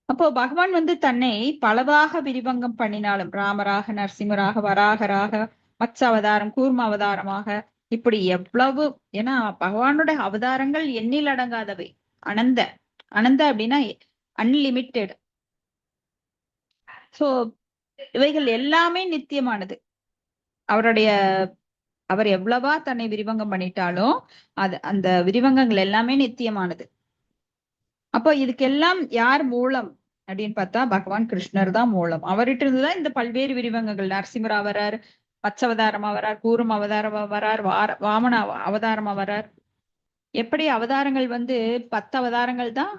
அப்போ பகவான் தன்னை பலவாக விரிவங்கம் பண்ணினாலும், ராமராக, நரசிம்மராக, வராகராக, மத்ச அவதாரம், கூர்ம அவதாரமாக, இப்படி எவ்வளவு, ஏன்னா பகவானோட அவதாரங்கள் எண்ணில் அடங்காதவை. அனந்த அனந்த அப்படின்னா அன்லிமிட்டெட். சோ இவைகள் எல்லாமே நித்தியமானது. அவர் எவ்வளவா தன்னை விரிவங்கம் பண்ணிட்டாலும் அந்த விரிவங்கங்கள் எல்லாமே நித்தியமானது. அப்போ இதுக்கெல்லாம் யார் மூலம் அப்படின்னு பார்த்தா பகவான் கிருஷ்ணர் தான் மூலம். அவர்கிட்ட இருந்துதான் இந்த பல்வேறு விரிவங்கங்கள். நரசிம்மரா வரார், பச்சவதாரமா வரார், கூறும் அவதாரமா வரார், வாமன அவதாரமா வரார். எப்படி அவதாரங்கள் 10 அவதாரங்கள் தான்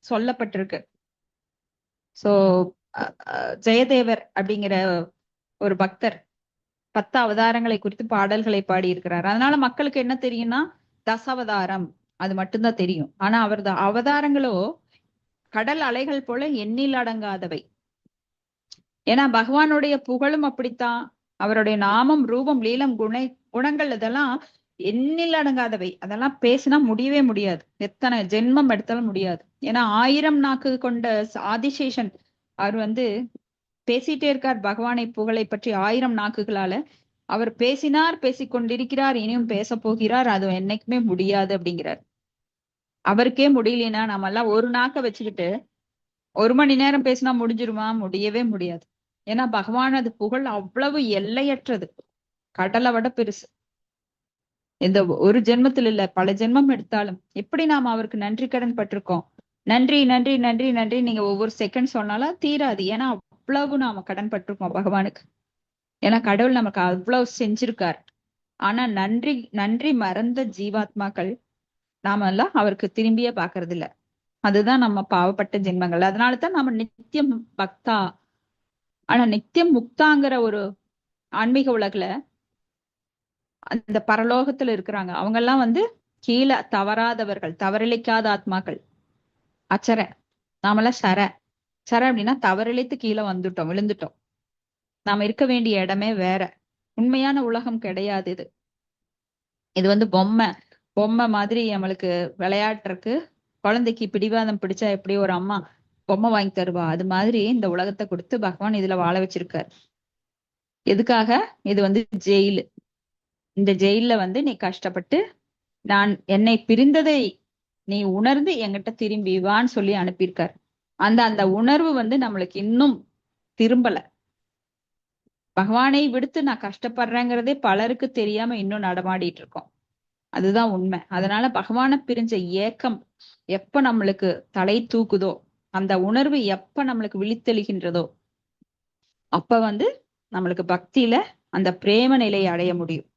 சொல்லப்பட்டிருக்கு. சோ ஜெயதேவர் அப்படிங்கிற ஒரு பக்தர் 10 அவதாரங்களை குறித்து பாடல்களை பாடி இருக்கிறார். அதனால மக்களுக்கு என்ன தெரியும்னா தசாவதாரம், அது மட்டும்தான் தெரியும். ஆனா அவரது அவதாரங்களோ கடல் அலைகள் போல எண்ணில் அடங்காதவை. ஏன்னா பகவானுடைய புகழும் அப்படித்தான். அவருடைய நாமம், ரூபம், லீலம், குணங்கள் இதெல்லாம் எண்ணில் அடங்காதவை. அதெல்லாம் பேசினா முடியவே முடியாது. எத்தனை ஜென்மம் எடுத்தாலும் முடியாது. ஏன்னா 1000 நாக்கு கொண்ட ஆதிசேஷன் அவர் பேசிட்டே இருக்கார் பகவானை புகழை பற்றி 1000 நாக்குகளால. அவர் பேசினார், பேசிக்கொண்டிருக்கிறார், இனியும் பேச போகிறார். அது என்னைக்குமே முடியாது அப்படிங்கிறார். அவருக்கே முடியலன்னா நம்ம எல்லாம் ஒரு நாக்க வச்சுக்கிட்டு 1 மணி நேரம் பேசினா முடிஞ்சிருமா? முடியவே முடியாது. ஏன்னா பகவானது புகழ் அவ்வளவு எல்லையற்றது, கடலை விட பெருசு. இந்த ஒரு ஜென்மத்தில் இல்ல, பல ஜென்மம் எடுத்தாலும். எப்படி நாம அவருக்கு நன்றி கடன் பட்டிருக்கோம். நன்றி நன்றி நன்றி நன்றி நீங்க ஒவ்வொரு செகண்ட் சொன்னாலும் தீராது. ஏன்னா அவ்வளவு நாம கடன் பட்டிருக்கோம் பகவானுக்கு. ஏன்னா கடவுள் நமக்கு அவ்வளவு செஞ்சிருக்கார். ஆனா நன்றி நன்றி மறந்த ஜீவாத்மாக்கள் நாம எல்லாம் அவருக்கு திரும்பியே பாக்குறது இல்ல. அதுதான் நம்ம பாவப்பட்ட ஜென்மங்கள். அதனாலதான் நம்ம நித்தியம் பக்தா. ஆனா நித்தியம் முக்தாங்கிற ஒரு ஆன்மீக உலகுல அந்த பரலோகத்துல இருக்கிறாங்க. அவங்க எல்லாம் கீழே தவறாதவர்கள், தவறிழைக்காத ஆத்மாக்கள். அச்சர, நாமெல்லாம் சர அப்படின்னா தவறிழைத்து கீழே வந்துட்டோம், விழுந்துட்டோம். நாம இருக்க வேண்டிய இடமே வேற. உண்மையான உலகம் கிடையாது இது. இது பொம்மை மாதிரி நம்மளுக்கு விளையாட்டுறதுக்கு. குழந்தைக்கு பிடிவாதம் பிடிச்சா எப்படி ஒரு அம்மா பொம்மை வாங்கி தருவா, அது மாதிரி இந்த உலகத்தை கொடுத்து பகவான் இதுல வாழ வச்சிருக்காரு. எதுக்காக? இது ஜெயிலு. இந்த ஜெயில நீ கஷ்டப்பட்டு என்னை பிரிந்ததை நீ உணர்ந்து என்கிட்ட திரும்பி வான்னு சொல்லி அனுப்பியிருக்காரு. அந்த உணர்வு நம்மளுக்கு இன்னும் திரும்பல. பகவானை விடுத்து நான் கஷ்டப்படுறேங்கிறதே பலருக்கு தெரியாம இன்னும் நடமாடிட்டு இருக்கோம். அதுதான் உண்மை. அதனால பகவானை பிரிஞ்ச ஏக்கம் எப்ப நம்மளுக்கு தலை தூக்குதோ, அந்த உணர்வு எப்ப நம்மளுக்கு விழித்தெழுகின்றதோ, அப்ப நம்மளுக்கு பக்தியில அந்த பிரேம நிலையை அடைய முடியும்.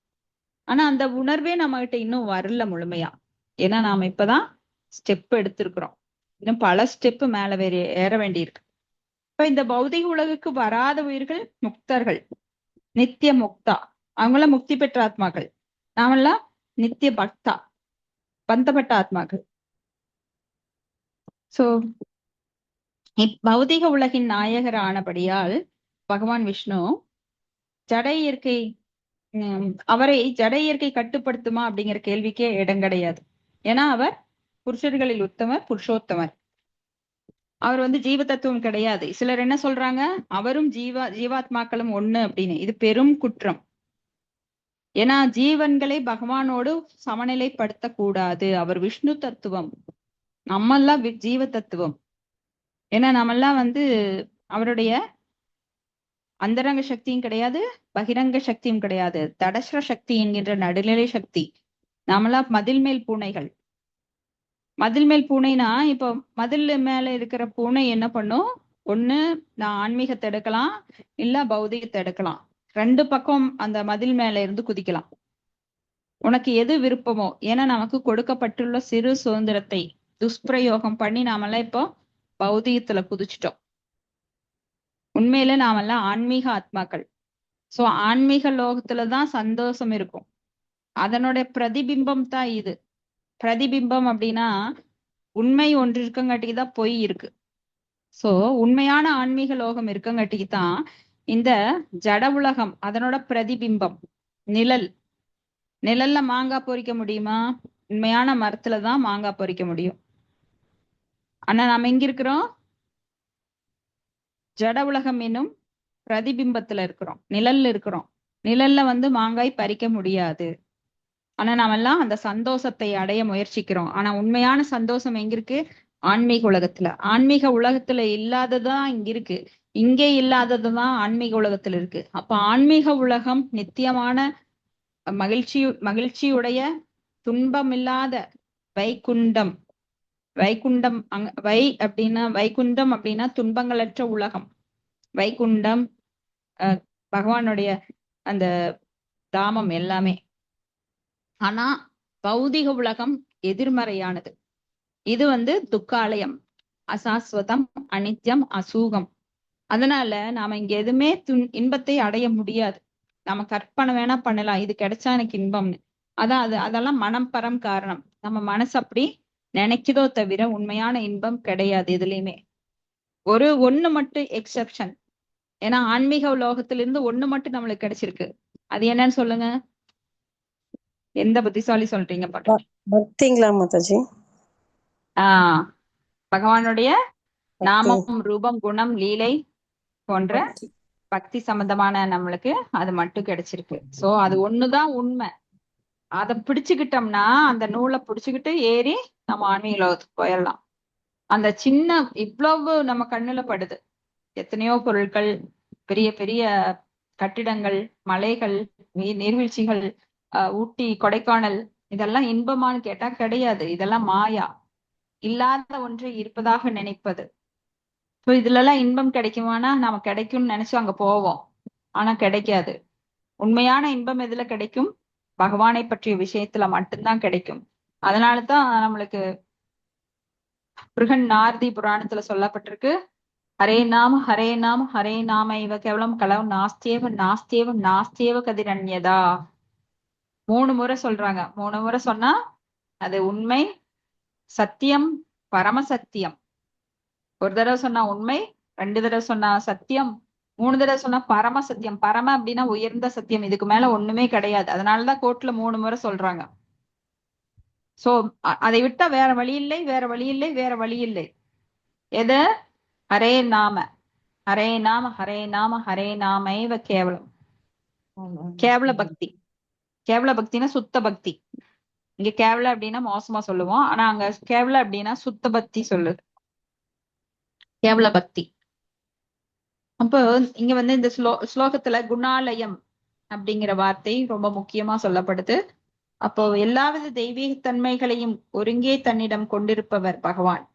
ஆனா அந்த உணர்வே நம்ம கிட்ட இன்னும் வரல முழுமையா. ஏன்னா நாம இப்பதான் ஸ்டெப் எடுத்திருக்கிறோம். இன்னும் பல ஸ்டெப் மேல வேற ஏற வேண்டியிருக்கு. இப்ப இந்த பௌதிக உலகுக்கு வராத உயிர்கள் முக்தர்கள், நித்திய முக்தா. அவங்களாம் முக்தி பெற்ற ஆத்மாக்கள். நாமெல்லாம் நித்திய பக்தா, பந்தப்பட்ட ஆத்மாக்கள். சோ பௌதிக உலகின் நாயகர் ஆனபடியால் பகவான் விஷ்ணு ஜட இயற்கை அவரை ஜட இயற்கை கட்டுப்படுத்துமா அப்படிங்கிற கேள்விக்கே இடம் கிடையாது. ஏன்னா அவர் புருஷர்களில் உத்தமர், புருஷோத்தமர். அவர் ஜீவ தத்துவம் கிடையாது. சிலர் என்ன சொல்றாங்க, அவரும் ஜீவாத்மாக்களும் ஒண்ணு அப்படின்னு. இது பெரும் குற்றம். ஏன்னா ஜீவன்களை பகவானோடு சமநிலைப்படுத்த கூடாது. அவர் விஷ்ணு தத்துவம், நம்மெல்லாம் ஜீவ தத்துவம். ஏன்னா நம்மெல்லாம் அவருடைய அந்தரங்க சக்தியும் கிடையாது, பகிரங்க சக்தியும் கிடையாது. தடஸ்ர சக்தி என்கின்ற நடுநிலை சக்தி. நாமெல்லாம் மதில் மேல் பூனைகள். மதில் மேல் பூனைனா இப்போ மதில் மேல இருக்கிற பூனை என்ன பண்ணும், ஒண்ணு நான் ஆன்மீகத்தை எடுக்கலாம், இல்ல பௌதிகத்தை எடுக்கலாம். ரெண்டு பக்கம் அந்த மதில் மேல இருந்து குதிக்கலாம். உனக்கு எது விருப்பமோ. ஏன்னா நமக்கு கொடுக்கப்பட்டுள்ள சிறு சுதந்திரத்தை துஷ்பிரயோகம் பண்ணி நாமெல்லாம் இப்போ பௌதிகத்துல குதிச்சிட்டோம். உண்மையில நாமெல்லாம் ஆன்மீக ஆத்மாக்கள். சோ ஆன்மீக லோகத்துலதான் சந்தோஷம் இருக்கும். அதனுடைய பிரதிபிம்பம் தான் இது. பிரதிபிம்பம் அப்படின்னா உண்மை ஒன்று இருக்கங்காட்டிக்கு தான் பொய் இருக்கு. சோ உண்மையான ஆன்மீக லோகம் இருக்கங்காட்டிக்கு தான் இந்த ஜட உலகம் அதனோட பிரதிபிம்பம். நிழல், நிழல்ல மாங்காய் பொறிக்க முடியுமா? உண்மையான மரத்துலதான் மாங்காய் பொறிக்க முடியும். ஆனா நாம எங்க இருக்கிறோம்? ஜட உலகம் என்னும் பிரதிபிம்பத்துல இருக்கிறோம், நிழல்ல இருக்கிறோம். நிழல்ல மாங்காய் பறிக்க முடியாது. ஆனா நாமெல்லாம் அந்த சந்தோஷத்தை அடைய முயற்சிக்கிறோம். ஆனா உண்மையான சந்தோஷம் எங்க இருக்கு? ஆன்மீக உலகத்துல. ஆன்மீக உலகத்துல இல்லாததான் இங்க இருக்கு, இங்கே இல்லாததுதான் ஆன்மீக உலகத்துல இருக்கு. அப்ப ஆன்மீக உலகம் நித்தியமான மகிழ்ச்சியுடைய துன்பமில்லாத வைகுண்டம். வைகுண்டம் வைகுண்டம் அப்படின்னா துன்பங்களற்ற உலகம். வைகுண்டம் பகவானுடைய அந்த தாமம் எல்லாமே. ஆனா பௌதிக உலகம் எதிர்மறையானது. இது துக்காலயம், அசாஸ்வதம், அனித்யம், அசூகம். அதனால நாம இங்க எதுவுமே இன்பத்தை அடைய முடியாது. நம்ம கற்பனை வேணா பண்ணலாம், இது கிடைச்சா எனக்கு இன்பம்னு. அதெல்லாம் மனம் பரம் காரணம். நம்ம மனசு அப்படி நினைக்குதோ தவிர உண்மையான இன்பம் கிடையாது எதுலையுமே. ஒண்ணு மட்டும் எக்ஸெப்ஷன். ஏன்னா ஆன்மீக உலோகத்திலிருந்து ஒண்ணு மட்டும் நம்மளுக்கு கிடைச்சிருக்கு. அது என்னன்னு சொல்லுங்க. எந்த புத்திசாலி சொல்றீங்க பாட்டு? பக்திங்களா மாதாஜி? பகவானுடைய நாமம், ரூபம், குணம், லீலை போன்ற பக்தி சம்பந்தமான நம்மளுக்கு அது மட்டும் கிடைச்சிருக்கு. சோ அது ஒண்ணுதான் உண்மை. அதை பிடிச்சுக்கிட்டோம்னா, அந்த நூலை பிடிச்சுக்கிட்டு ஏறி நம்ம ஆன்மீக உலகத்துக்கு போயிடலாம். அந்த சின்ன இவ்வளவு நம்ம கண்ணுல படுது. எத்தனையோ பொருட்கள், பெரிய பெரிய கட்டிடங்கள், மலைகள், நீர்வீழ்ச்சிகள், ஊட்டி, கொடைக்கானல், இதெல்லாம் இன்பமானு கேட்டா கிடையாது. இதெல்லாம் மாயா, இல்லாத ஒன்றை இருப்பதாக நினைப்பது. ஸோ இதுல எல்லாம் இன்பம் கிடைக்குமானா நம்ம கிடைக்கும்னு நினைச்சு அங்க போவோம். ஆனா கிடைக்காது. உண்மையான இன்பம் எதுல கிடைக்கும்? பகவானை பற்றிய விஷயத்துல மட்டும்தான் கிடைக்கும். அதனாலதான் நம்மளுக்கு பிருகன் நாரதி புராணத்துல சொல்லப்பட்டிருக்கு, ஹரே நாம ஹரே நாம ஹரே நாம இவ கேவலம் கலவு நாஸ்தேவ நாஸ்தேவ நாஸ்தேவ கதிரண்யதா. 3 முறை சொல்றாங்க. 3 முறை சொன்னா அது உண்மை, சத்தியம், பரமசத்தியம். ஒரு தடவை சொன்னா உண்மை, 2 தடவை சொன்னா சத்தியம், 3 தடவை சொன்னா பரமசத்தியம். பரம அப்படின்னா உயர்ந்த சத்தியம், இதுக்கு மேல ஒண்ணுமே கிடையாது. அதனாலதான் கோர்ட்ல 3 முறை சொல்றாங்க. சோ அதை விட்டா வேற வழி இல்லை, வேற வழி இல்லை, வேற வழி இல்லை. எது? ஹரே நாம ஹரே நாம ஹரே நாம ஹரே நாமைவ கேவலம். கேவல பக்தி. கேவல பக்தினா சுத்த பக்தி. இங்க கேவல அப்படின்னா மோசமா சொல்லுவோம், ஆனா அங்க கேவல அப்படின்னா சுத்த பக்தி சொல்லுது. கேவல பக்தி. அப்போ இங்க இந்த ஸ்லோகத்துல குணாலயம் அப்படிங்கிற வார்த்தை ரொம்ப முக்கியமா சொல்லப்படுது. அப்போ எல்லாவித தெய்வீக தன்மைகளையும் ஒருங்கே தன்னிடம் கொண்டிருப்பவர் பகவான்.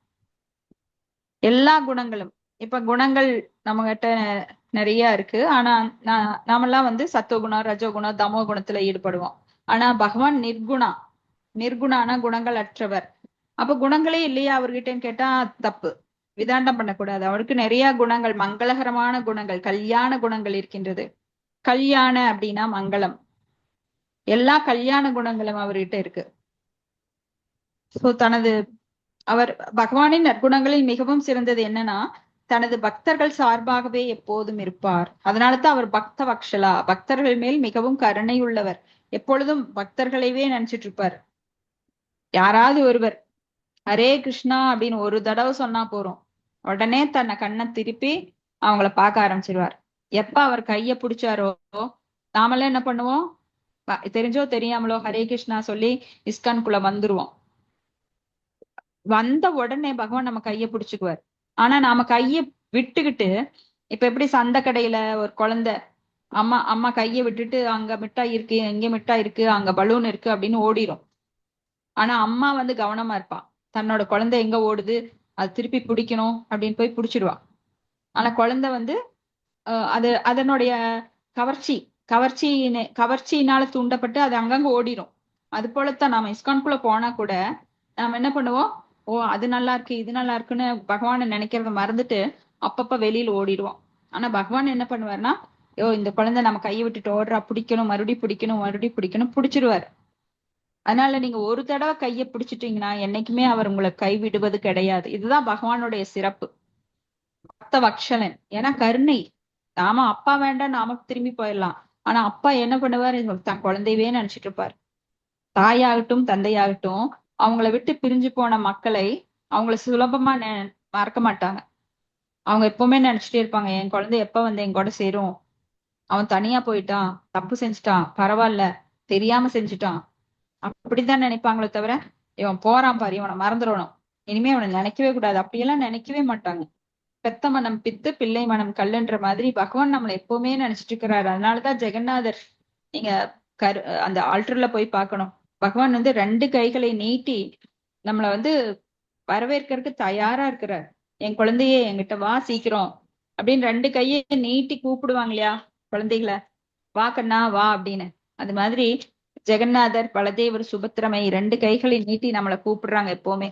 எல்லா குணங்களும். இப்ப குணங்கள் நம்ம கிட்ட நிறைய இருக்கு. ஆனா நாமெல்லாம் சத்துவகுணம், ரஜோகுணம், தமோ குணத்துல ஈடுபடுவோம். ஆனா பகவான் நிர்குணா. நிர்குணான குணங்கள் அற்றவர். அப்ப குணங்களே இல்லையா அவர்கிட்டன்னு கேட்டா தப்பு. விதாண்டம் பண்ணக்கூடாது. அவருக்கு நிறைய குணங்கள், மங்களகரமான குணங்கள், கல்யாண குணங்கள் இருக்கின்றது. கல்யாண அப்படின்னா மங்களம். எல்லா கல்யாண குணங்களும் அவர்கிட்ட இருக்கு. சோ அவர் பகவானின் நற்குணங்களில் மிகவும் சிறந்தது என்னன்னா, தனது பக்தர்கள் சார்பாகவே எப்போதும் இருப்பார். அதனாலதான் அவர் பக்த வக்ஷலா, பக்தர்கள் மேல் மிகவும் கருணை உள்ளவர். எப்பொழுதும் பக்தர்களைவே நினைச்சிட்டு இருப்பார். யாராவது ஒருவர் ஹரே கிருஷ்ணா அப்படின்னு ஒரு தடவை சொன்னா போறோம், உடனே தன்னை கண்ணை திருப்பி அவங்கள பார்க்க ஆரம்பிச்சிருவார். எப்ப அவர் கைய பிடிச்சாரோ நாமெல்லாம் என்ன பண்ணுவோம், தெரிஞ்சோ தெரியாமலோ ஹரே கிருஷ்ணா சொல்லி இஸ்கான்குள்ள வந்துருவோம். வந்த உடனே பகவான் நம்ம கைய பிடிச்சுக்குவார். ஆனா நாம கைய விட்டுக்கிட்டு, இப்ப எப்படி சந்தை கடையில ஒரு குழந்தை அம்மா அம்மா கைய விட்டுட்டு அங்க மிட்டாய் இருக்கு, இங்க மிட்டாய் இருக்கு, அங்க பலூன் இருக்கு அப்படின்னு ஓடிரும். ஆனா அம்மா வந்து கவனமா இருப்பா, தன்னோட குழந்தை எங்க ஓடுது அது திருப்பி பிடிக்கணும் அப்படின்னு போய் பிடிச்சிடுவா. ஆனா குழந்தை வந்து அது அதனுடைய கவர்ச்சி கவர்ச்சியினால தூண்டப்பட்டு அது அங்கங்க ஓடிடும். அது போலத்தான் நாம இஸ்கான்குள்ள போனா கூட நாம என்ன பண்ணுவோம், ஓ அது நல்லா இருக்கு இது நல்லா இருக்குன்னு பகவானை நினைக்கிறத மறந்துட்டு அப்பப்ப வெளியில ஓடிடுவோம். ஆனா பகவான் என்ன பண்ணுவாருன்னா, யோ இந்த குழந்தை நம்ம கையை விட்டுட்டு ஓடுறா, பிடிக்கணும், மறுபடியும் பிடிக்கணும், மறுபடியும் பிடிக்கணும், பிடிச்சிருவாரு. அதனால நீங்க ஒரு தடவை கையை பிடிச்சிட்டீங்கன்னா என்னைக்குமே அவர் உங்களை கைவிடுவது கிடையாது. இதுதான் பகவானுடைய சிறப்பு, பக்த வக்ஷலன். ஏன்னா கருணை. நாம அப்பா வேண்டாம் நாம திரும்பி போயிடலாம், ஆனா அப்பா என்ன பண்ணுவாரு, தன் குழந்தையவே நினைச்சிட்டு இருப்பாரு. தாயாகட்டும் தந்தையாகட்டும் அவங்கள விட்டு பிரிஞ்சு போன மக்களை அவங்கள சுலபமா மறக்க மாட்டாங்க. அவங்க எப்பவுமே நினைச்சிட்டே இருப்பாங்க, என் குழந்தை எப்ப வந்து என் கூட சேரும், அவன் தனியா போயிட்டான், தப்பு செஞ்சுட்டான், பரவாயில்ல, தெரியாம செஞ்சுட்டான், அப்படித்தான் நினைப்பாங்களே தவிர இவன் போறான் பாரு இவனை மறந்துடணும், இனிமே அவனை நினைக்கவே கூடாது, அப்படியெல்லாம் நினைக்கவே மாட்டாங்க. பெத்த மனம் பித்து பிள்ளை மனம் கல்லுன்ற மாதிரி பகவான் நம்மளை எப்பவுமே நினைச்சிட்டு இருக்கிறாரு. அதனாலதான் ஜெகநாதர், நீங்க அந்த ஆல்டர்ல போய் பார்க்கணும், பகவான் வந்து 2 கைகளை நீட்டி நம்மளை வந்து வரவேற்கிறதுக்கு தயாரா இருக்கிறார். என் குழந்தையே என்கிட்ட வா சீக்கிரம் அப்படின்னு 2 கையை நீட்டி கூப்பிடுவாங்க இல்லையா குழந்தைகளை, வா கண்ணா வா அப்படின்னு. அது மாதிரி ஜெகநாதர் பலதேவர் சுபத்திரமை 2 கைகளை நீட்டி நம்மளை கூப்பிடுறாங்க எப்பவுமே.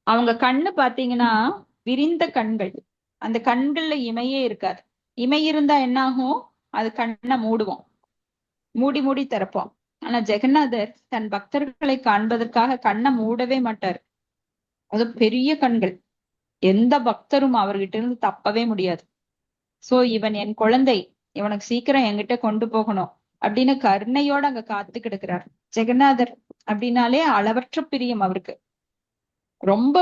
அவங்க கண்ணு பாத்தீங்கன்னா விரிந்த கண்கள், அந்த கண்கள்ல இமையே இருக்காது. இமை இருந்தா என்ன ஆகும், அது கண்ணை மூடுவோம், மூடி மூடி திறப்போம். ஆனா ஜெகநாதர் தன் பக்தர்களை காண்பதற்காக கண்ணை மூடவே மாட்டார். அது பெரிய கண்கள், எந்த பக்தரும் அவர்கிட்ட இருந்து தப்பவே முடியாது. சோ இவன் என் குழந்தை, இவனுக்கு சீக்கிரம் என்கிட்ட கொண்டு போகணும் அப்படின்னு கருணையோட அங்க காத்து கிடக்கிறார். ஜெகநாதர் அப்படின்னாலே அளவற்ற பிரியம் அவருக்கு. ரொம்ப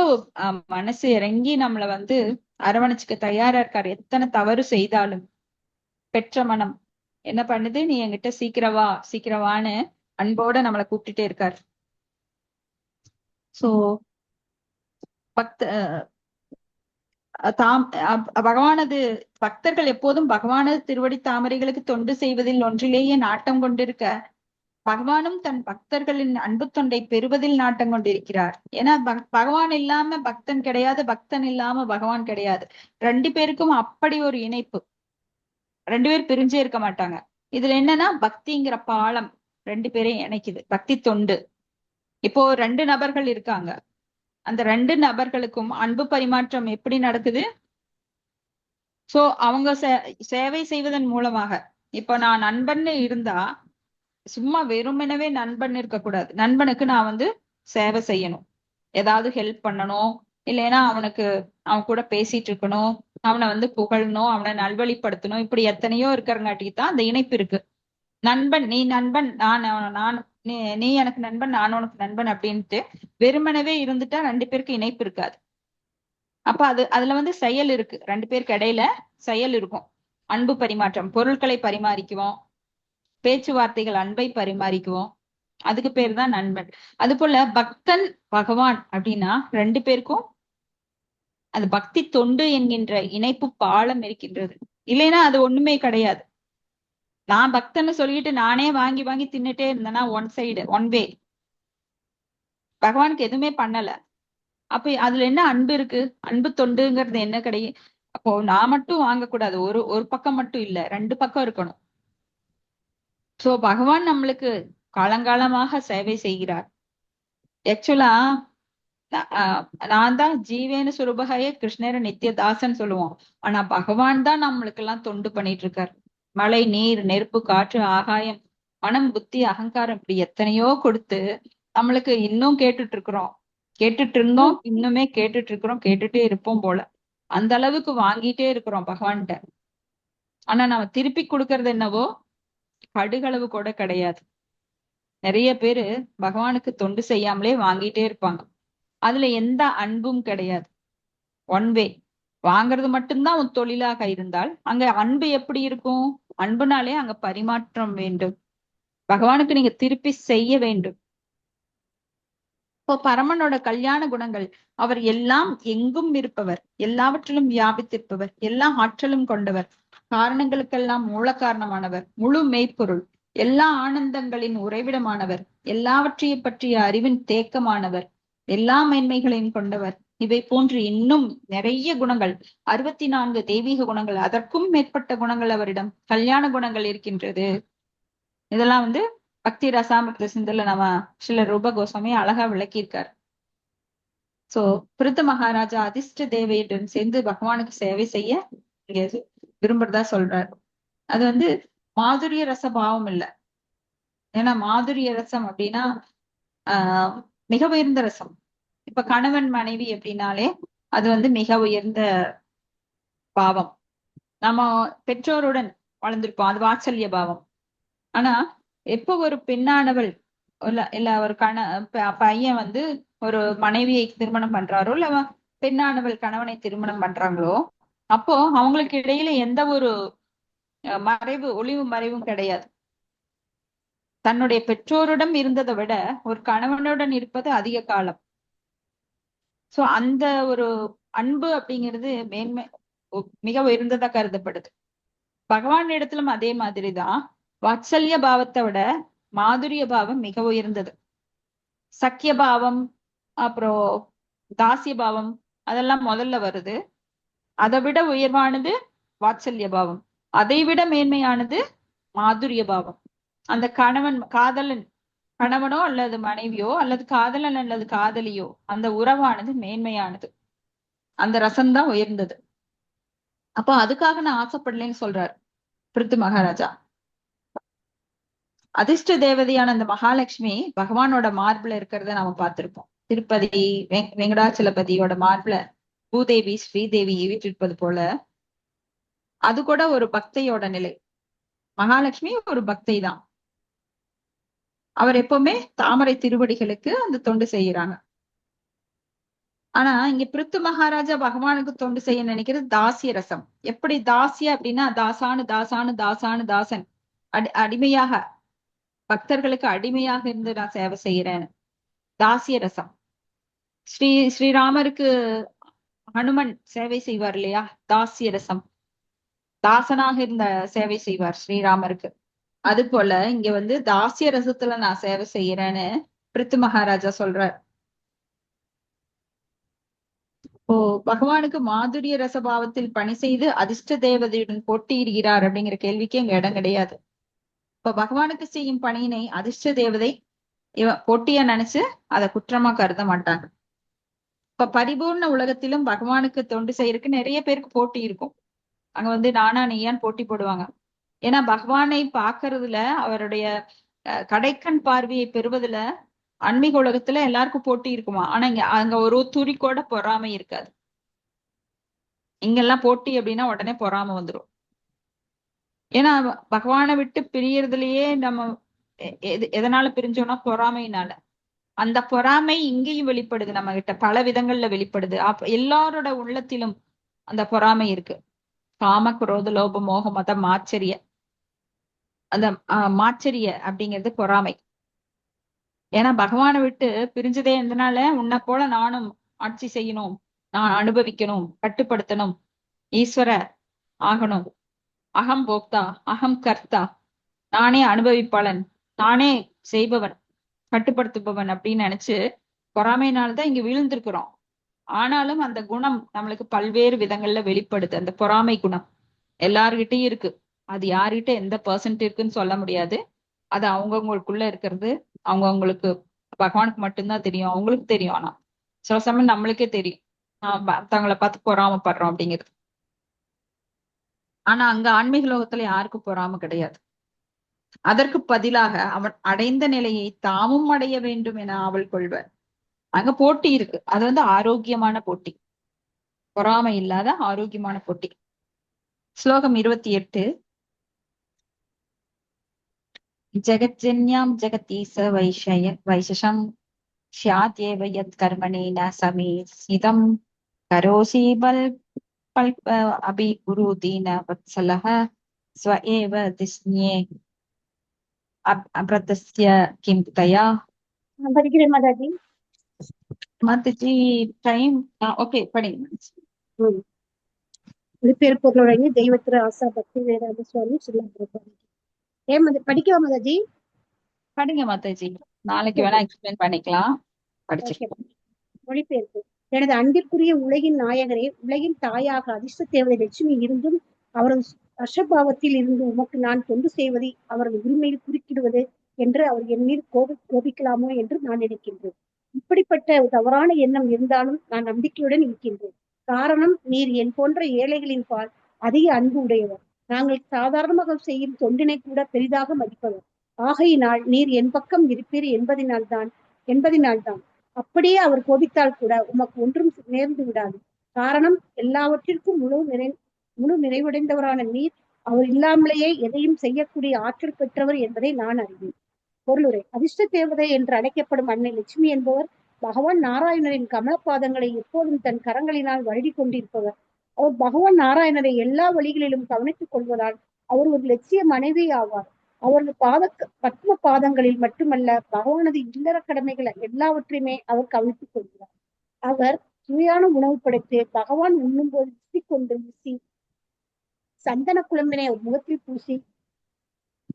மனசு இறங்கி நம்மள வந்து அரவணைச்சுக்க தயாரா இருக்காரு. எத்தனை தவறு செய்தாலும் பெற்ற மனம் என்ன பண்ணுது, நீ என்கிட்ட சீக்கிரவான்னு அன்போட நம்மளை கூப்பிட்டுட்டே இருக்காரு. சோ பக்த பகவானது பக்தர்கள் எப்போதும் பகவானது திருவடி தாமரைகளுக்கு தொண்டு செய்வதில் ஒன்றிலேயே நாட்டம் கொண்டிருக்க, பகவானும் தன் பக்தர்களின் அன்பு தொண்டை பெறுவதில் நாட்டம் கொண்டிருக்கிறார். ஏன்னா பகவான் இல்லாம பக்தன் கிடையாது, பக்தன் இல்லாம பகவான் கிடையாது. 2 பேருக்கும் அப்படி ஒரு இணைப்பு, 2 பேர் பிரிஞ்சே இருக்க மாட்டாங்க. இதுல என்னன்னா பக்திங்கிற பாலம் 2 பேரையும் இணைக்குது, பக்தி தொண்டு. இப்போ 2 நபர்கள் இருக்காங்க, அந்த 2 நபர்களுக்கும் அன்பு பரிமாற்றம் எப்படி நடக்குது, சோ அவங்க சேவை செய்வதன் மூலமாக. இப்போ நான் நண்பன்னு இருந்தா சும்மா வெறுமெனவே நண்பன் இருக்கக்கூடாது, நண்பனுக்கு நான் வந்து சேவை செய்யணும், ஏதாவது ஹெல்ப் பண்ணணும், இல்லைன்னா அவன் கூட பேசிட்டு இருக்கணும், அவனை வந்து புகழணும், அவனை நல்வழிப்படுத்தணும், இப்படி எத்தனையோ இருக்கிறங்காட்டிக்கு தான் அந்த இணைப்பு இருக்கு. நண்பன், நீ நண்பன், நான் நீ எனக்கு நண்பன், நான் உனக்கு நண்பன் அப்படின்ட்டு வெறுமனவே இருந்துட்டா 2 பேருக்கு இணைப்பு இருக்காது. அப்ப அதுல வந்து செயல் இருக்கு, 2 பேருக்கு இடையில செயல் இருக்கும். அன்பு பரிமாற்றம், பொருட்களை பரிமாறிக்குவோம், பேச்சுவார்த்தைகள் அன்பை பரிமாறிக்குவோம், அதுக்கு பேர் தான் நண்பன். அது போல பக்தன் பகவான் அப்படின்னா 2 பேருக்கும் அது பக்தி தொண்டு என்கின்ற இணைப்பு பாலம் இருக்கின்றது. இல்லைன்னா அது ஒண்ணுமே கிடையாது. நான் பக்தன்னு சொல்லிட்டு நானே வாங்கி வாங்கி தின்னுட்டே இருந்தேன்னா ஒன் சைடு ஒன் வே, பகவானுக்கு எதுவுமே பண்ணல. அப்ப அதுல என்ன அன்பு இருக்கு, அன்பு தொண்டுங்கிறது என்ன கிடையாது. அப்போ நான் மட்டும் வாங்கக்கூடாது, ஒரு பக்கம் மட்டும் இல்ல, 2 பக்கம் இருக்கணும். சோ பகவான் நம்மளுக்கு காலங்காலமாக சேவை செய்கிறார். ஆக்சுவலா நான் தான் ஜீவேன சுரூபகைய கிருஷ்ணர நித்திய தாசன் சொல்லுவோம், ஆனா பகவான் தான் நம்மளுக்கு எல்லாம் தொண்டு பண்ணிட்டு இருக்காரு. மழை, நீர், நெருப்பு, காற்று, ஆகாயம், மனம், புத்தி, அகங்காரம் இப்படி எத்தனையோ கொடுத்து நம்மளுக்கு இன்னும் கேட்டுட்டு இருந்தோம், இன்னுமே கேட்டுட்டு இருக்கிறோம், கேட்டுட்டே இருப்போம் போல. அந்த அளவுக்கு வாங்கிட்டே இருக்கிறோம் பகவான்கிட்ட. ஆனா நம்ம திருப்பி கொடுக்கறது என்னவோ கடுகளவு கூட கிடையாது. நிறைய பேரு பகவானுக்கு தொண்டு செய்யாமலே வாங்கிட்டே இருப்பாங்க. அதுல எந்த அன்பும் கிடையாது. ஒன் வே வாங்குறது மட்டும்தான் உன் தொழிலாக இருந்தால் அங்க அன்பு எப்படி இருக்கும்? அன்புனாலே அங்க பரிமாற்றம் வேண்டும். பகவானுக்கு நீங்க திருப்பி செய்ய வேண்டும். இப்போ பரமனோட கல்யாண குணங்கள், அவர் எல்லாம் எங்கும் இருப்பவர், எல்லாவற்றிலும் வியாபித்திருப்பவர், எல்லா ஆற்றலும் கொண்டவர், காரணங்களுக்கெல்லாம் மூல காரணமானவர், முழு மெய்ப்பொருள், எல்லா ஆனந்தங்களின் உறைவிடமானவர், எல்லாவற்றையும் பற்றிய அறிவின் தேக்கமானவர், எல்லா மேன்மைகளையும் கொண்டவர். இவை போன்று இன்னும் நிறைய குணங்கள், 64 தெய்வீக குணங்கள், அதற்கும் மேற்பட்ட குணங்கள் அவரிடம் கல்யாண குணங்கள் இருக்கின்றது. இதெல்லாம் பக்தி ரசாமிர்த சிந்துல நம்ம சில ரூப கோஸ்வாமி அழகா விளக்கியிருக்காரு. சோ பிருத்த மகாராஜா அதிர்ஷ்ட தேவையுடன் சேர்ந்து பகவானுக்கு சேவை செய்ய இங்க விரும்புறதா சொல்றாரு. அது மாதுரிய ரச பாவம் இல்ல. ஏன்னா மாதுரிய ரசம் அப்படின்னா மிக உயர்ந்த ரசம். இப்ப கணவன் மனைவி அப்படின்னாலே அது மிக உயர்ந்த பாவம். நம்ம பெற்றோருடன் வளர்ந்திருப்போம், அது வாத்சல்ய பாவம். ஆனா எப்ப ஒரு பெண்ணானவள் இல்ல ஒரு பையன் ஒரு மனைவியை திருமணம் பண்றாரோ, இல்ல பெண்ணானவள் கணவனை திருமணம் பண்றாங்களோ, அப்போ அவங்களுக்கு இடையில எந்த ஒரு ஒளிவு மறைவும் கிடையாது. தன்னுடைய பெற்றோருடன் இருந்ததை விட ஒரு கணவனுடன் இருப்பது அதிக காலம். சோ அந்த ஒரு அன்பு அப்படிங்கிறது மிக உயர்ந்ததா கருதப்படுது. பகவான் இடத்திலும் அதே மாதிரிதான். வாத்சல்ய பாவத்தை விட மாதுரிய பாவம் மிக உயர்ந்தது. சக்கிய பாவம், அப்புறம் தாசிய பாவம், அதெல்லாம் முதல்ல வருது. அதை விட உயர்வானது வாத்சல்ய பாவம். அதை விட மேன்மையானது மாதுரிய பாவம். அந்த கணவனோ அல்லது மனைவியோ அல்லது காதலன் அல்லது காதலியோ, அந்த உறவானது மேன்மையானது, அந்த ரசம்தான் உயர்ந்தது. அப்போ அதுக்காக நான் ஆசைப்படலைன்னு சொல்றாரு பிருத்து மகாராஜா. அதிர்ஷ்ட தேவதையான அந்த மகாலட்சுமி பகவானோட மார்பிள இருக்கிறத நாம பார்த்திருப்போம். திருப்பதி வெங்கடாச்சலபதியோட மார்பிள பூதேவி ஸ்ரீதேவி வீற்றிருப்பது போல அது கூட ஒரு பக்தையோட நிலை. மகாலட்சுமி ஒரு பக்தை தான். அவர் எப்பவுமே தாமரை திருவடிகளுக்கு அந்த தொண்டு செய்யறாங்க. ஆனா இங்க பிருத்து மகாராஜா பகவானுக்கு தொண்டு செய்ய நினைக்கிறது தாசிய ரசம். எப்படி தாசிய அப்படின்னா தாசானு தாசானு தாசானு தாசன், அடிமையாக, பக்தர்களுக்கு அடிமையாக இருந்து நான் சேவை செய்யறேன்னு. தாசிய ரசம். ஸ்ரீராமருக்கு ஹனுமன் சேவை செய்வார் இல்லையா, தாசிய ரசம். தாசனாக இருந்த சேவை செய்வார் ஸ்ரீராமருக்கு. அது போல இங்க தாசிய ரசத்துல நான் சேவை செய்யறேன்னு பிருத்து மகாராஜா சொல்றார். ஓ, பகவானுக்கு மாதுரிய ரசபாவத்தில் பணி செய்து அதிர்ஷ்ட தேவதையுடன் போட்டியிடுகிறார் அப்படிங்கிற கேள்விக்கு அங்க இடம் கிடையாது. இப்ப பகவானுக்கு செய்யும் பணியினை அதிர்ஷ்ட தேவதை போட்டியா நினைச்சு அதை குற்றமா கருத மாட்டாங்க. இப்ப பரிபூர்ண உலகத்திலும் பகவானுக்கு தொண்டு செய்யறதுக்கு நிறைய பேருக்கு போட்டி இருக்கும். அங்க நானா நீயான்னு போட்டி போடுவாங்க. ஏன்னா பகவானை பாக்குறதுல, அவருடைய கடைக்கண் பார்வையை பெறுவதுல ஆன்மீக உலகத்துல எல்லாருக்கும் போட்டி இருக்குமா. ஆனா அங்க ஒரு துளி கூட பொறாமை இருக்காது. இங்கெல்லாம் போட்டி அப்படின்னா உடனே பொறாமை வந்துடும். ஏன்னா பகவானை விட்டு பிரியறதுலயே நம்ம எதனால பிரிஞ்சோம்னா பொறாமையினால. அந்த பொறாமை இங்கேயும் வெளிப்படுது, நம்ம கிட்ட பல விதங்கள்ல வெளிப்படுது. எல்லாரோட உள்ளத்திலும் அந்த பொறாமை இருக்கு. காம குரோத லோப மோக மத மாச்சரிய, அந்த மாச்சரிய அப்படிங்கிறது பொறாமை. ஏன்னா பகவானை விட்டு பிரிஞ்சதே எதனால, உன்னை போல நானும் ஆட்சி செய்யணும், நான் அனுபவிக்கணும், கட்டுப்படுத்தணும், ஈஸ்வர ஆகணும், அகம் போக்தா அகம் கர்த்தா, நானே அனுபவிப்பாளன், நானே செய்பவன், கட்டுப்படுத்துபவன் அப்படின்னு நினைச்சு பொறாமையினால்தான் இங்க விழுந்திருக்கிறோம். ஆனாலும் அந்த குணம் நம்மளுக்கு பல்வேறு விதங்கள்ல வெளிப்படுது. அந்த பொறாமை குணம் எல்லார்கிட்டயும் இருக்கு. அது யார்கிட்ட எந்த பெர்சன்ட் இருக்குன்னு சொல்ல முடியாது. அது அவங்கவுங்களுக்குள்ள இருக்கிறது. அவங்கவுங்களுக்கு பகவானுக்கு மட்டும்தான் தெரியும், அவங்களுக்கு தெரியும். ஆனா சில சமயம் நம்மளுக்கே தெரியும் தங்களை பார்த்து பொறாமப்படுறோம் அப்படிங்கிறது. ஆனா அங்க ஆன்மீக லோகத்துல யாருக்கும் பொறாம கிடையாது. அதற்கு பதிலாக அவன் அடைந்த நிலையை தாமும் அடைய வேண்டும் என ஆவல் கொள்வர். அங்க போட்டி இருக்கு. அது வந்து ஆரோக்கியமான போட்டி, பொறாமை இல்லாத ஆரோக்கியமான போட்டி. ஸ்லோகம் 28. ஜெகஜன்யாம் ஜெகதீச வைஷசம் ஸ்யாத்யேவ யத் கர்மணி ந சமீசிதம் கரோசி பல்ப அபி குருதி ந வத்சலஹ ஸ்வ ஏவ திஸ்ஞே அப்ரதஸ்ய கிம் தயா. படிக்கிறேன் மாதாஜி. மாதாஜி டைம் ஓகே படிங்க. மொழிபெயர்ப்புகளுடைய தெய்வத்திரு ஆசா பக்தி வேதாந்த சுவாமி சில படிக்கவா மாதாஜி? படிங்க மாதாஜி, நாளைக்கு வேணா எக்ஸ்பிளைன் பண்ணிக்கலாம். படிச்சிருக்கோம். மொழிபெயர்ப்பு. எனது அன்பிற்குரிய உலகின் நாயகரே, உலகின் தாயாக அதிர்ஷ்ட தேவதை லட்சுமி இருந்தும் அவரது அஷபாவத்தில் இருந்து உமக்கு நான் தொண்டு செய்வதை அவரது உரிமையில் குறுக்கிடுவது என்று அவர் என் மீது கோபிக்கலாமோ என்று நான் நினைக்கின்றேன். இப்படிப்பட்ட தவறான எண்ணம் இருந்தாலும் நான் நம்பிக்கையுடன் இருக்கின்றேன். காரணம், நீர் என் போன்ற ஏழைகளின் பால் அதிக அன்பு உடையவர். நாங்கள் சாதாரணமாக செய்யும் தொண்டினை கூட பெரிதாக மதிப்பவர். ஆகையினால் நீர் என் பக்கம் இருப்பீர் என்பதினால்தான். அப்படியே அவர் கோபித்தால் கூட உமக்கு ஒன்றும் நேர்ந்து விடாது. காரணம், எல்லாவற்றிற்கும் முழு நிறைவடைந்தவரான நீர் அவர் இல்லாமலேயே எதையும் செய்யக்கூடிய ஆற்றல் பெற்றவர் என்பதை நான் அறிவேன். பொருளுரை. அதிர்ஷ்ட தேவதை என்று அழைக்கப்படும் அன்னை லட்சுமி என்பவர் பகவான் நாராயணரின் கமலபாதங்களை எப்போதும் தன் கரங்களினால் வருடி கொண்டிருப்பவர். அவர் பகவான் நாராயணரை எல்லா வழிகளிலும் கவனித்துக் கொள்வதால் அவர் ஒரு லட்சிய மனைவி ஆவார். அவரது பத்ம பாதங்களில் மட்டுமல்ல, பகவானது இல்லற கடமைகள் எல்லாவற்றையுமே அவர் கவனித்துக் கொள்கிறார். அவர் சுவையான உணவு படைத்து பகவான் உண்ணும் போது வீசி சந்தன குழம்பினை முகத்தில் பூசி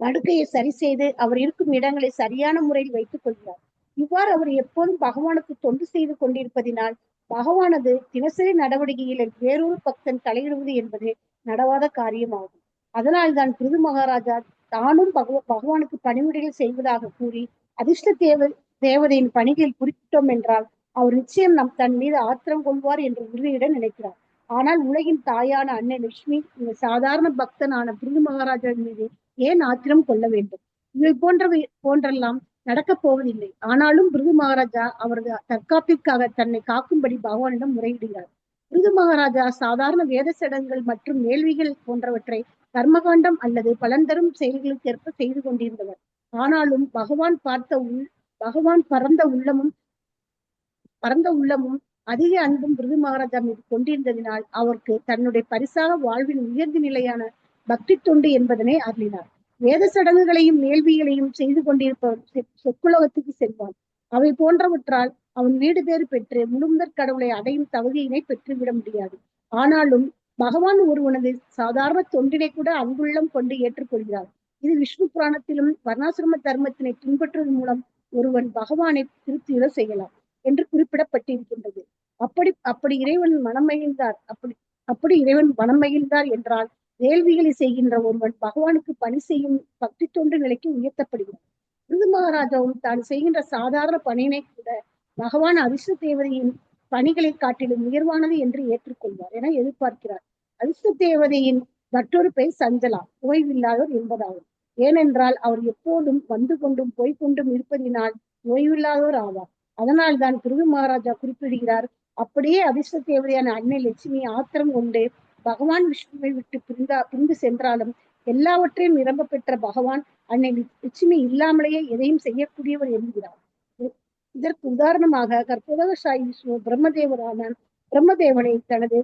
படுக்கையை சரி செய்து அவர் இருக்கும் இடங்களை சரியான முறையில் வைத்துக் கொள்கிறார். இவ்வாறு அவர் எப்போதும் பகவானுக்கு தொண்டு செய்து கொண்டிருப்பதினால் பகவானது தினசரி நடவடிக்கையில் வேறொரு பக்தன் தலையிடுவது என்பது நடவாத காரியமாகும். அதனால்தான் பிருது மகாராஜா தானும் பகவானுக்கு பணிவிடைகள் செய்வதாக கூறி அதிர்ஷ்ட தேவதையின் பணிகளில் குறிப்பிட்டோம் என்றால் அவர் நிச்சயம் தன் மீது ஆத்திரம் கொள்வார் என்று உறுதியுடன் நினைக்கிறார். ஆனால் உலகின் தாயான அன்னை லட்சுமி இந்த சாதாரண பக்தனான பிருது மகாராஜா மீது ஏன் ஆத்திரம் கொள்ள வேண்டும்? இவை போன்றெல்லாம் நடக்கப் போவதில்லை. ஆனாலும் பிருது மகாராஜா அவரது தற்காப்பிற்காக தன்னை காக்கும்படி பகவானிடம் முறையிடுகிறார். பிருது மகாராஜா சாதாரண வேத சடங்குகள் மற்றும் வேள்விகள் போன்றவற்றை கர்மகாண்டம் அல்லது பலன் தரும் செயல்களுக்கேற்ப செய்து கொண்டிருந்தவர். ஆனாலும் பகவான் பரந்த உள்ளமும் அதிக அன்பும் பிருது மகாராஜா மீது கொண்டிருந்ததினால் அவருக்கு தன்னுடைய பரிசாக வாழ்வின் உயர்ந்த நிலையான பக்தி தொண்டு என்பதனை அருளினார். வேத சடங்குகளையும் வேள்விகளையும் செய்து கொண்டிருப்பவர் சொற்குலகத்துக்கு செல்வான். அவை போன்றவற்றால் அவன் வீடு பேறு பெற்று முழுமுதற் கடவுளை அடையும் தகுதியினை பெற்றுவிட முடியாது. ஆனாலும் பகவான் ஒருவனது சாதாரண தொண்டினை கூட அன்புள்ளம் கொண்டு ஏற்றுக்கொள்கிறார். இது விஷ்ணு புராணத்திலும் வர்ணாசிரம தர்மத்தினை பின்பற்றுவதன் மூலம் ஒருவன் பகவானை திருப்தியுற செய்யலாம் என்று குறிப்பிடப்பட்டிருக்கின்றது. அப்படி இறைவன் மனம் மகிழ்ந்தார் என்றால் வேள்விகளை செய்கின்ற ஒருவன் பகவானுக்கு பணி செய்யும் பக்தி தொண்டு நிலைக்கு உயர்த்தப்படுகிறார். பிருது மகாராஜாவும் தான் செய்கின்ற சாதாரண பணியினை கூட பகவான் அதிர்ஷ்ட தேவதையின் பணிகளை காட்டிலும் உயர்வானது என்று ஏற்றுக்கொள்வார் என எதிர்பார்க்கிறார். அதிர்ஷ்ட தேவதையின் மற்றொரு பெயர் சஞ்சலா, ஓய்வில்லாதவர் என்பதாகும். ஏனென்றால் அவர் எப்போதும் வந்து கொண்டும் போய்கொண்டும் இருப்பதினால் ஓய்வில்லாதவர் ஆவார். அதனால் தான் பிருது மகாராஜா குறிப்பிடுகிறார், அப்படியே அதிர்ஷ்ட தேவதையான அன்னை லட்சுமி ஆத்திரம் கொண்டு பகவான் விஷ்ணுவை விட்டு பிரிந்து சென்றாலும் எல்லாவற்றையும் நிரம்ப பெற்ற பகவான் அன்னை லட்சுமி இல்லாமலேயே எதையும் செய்யக்கூடியவர் என்கிறார். இதற்கு உதாரணமாக கற்போதகசாயி விஷ்ணு பிரம்மதேவனை தனது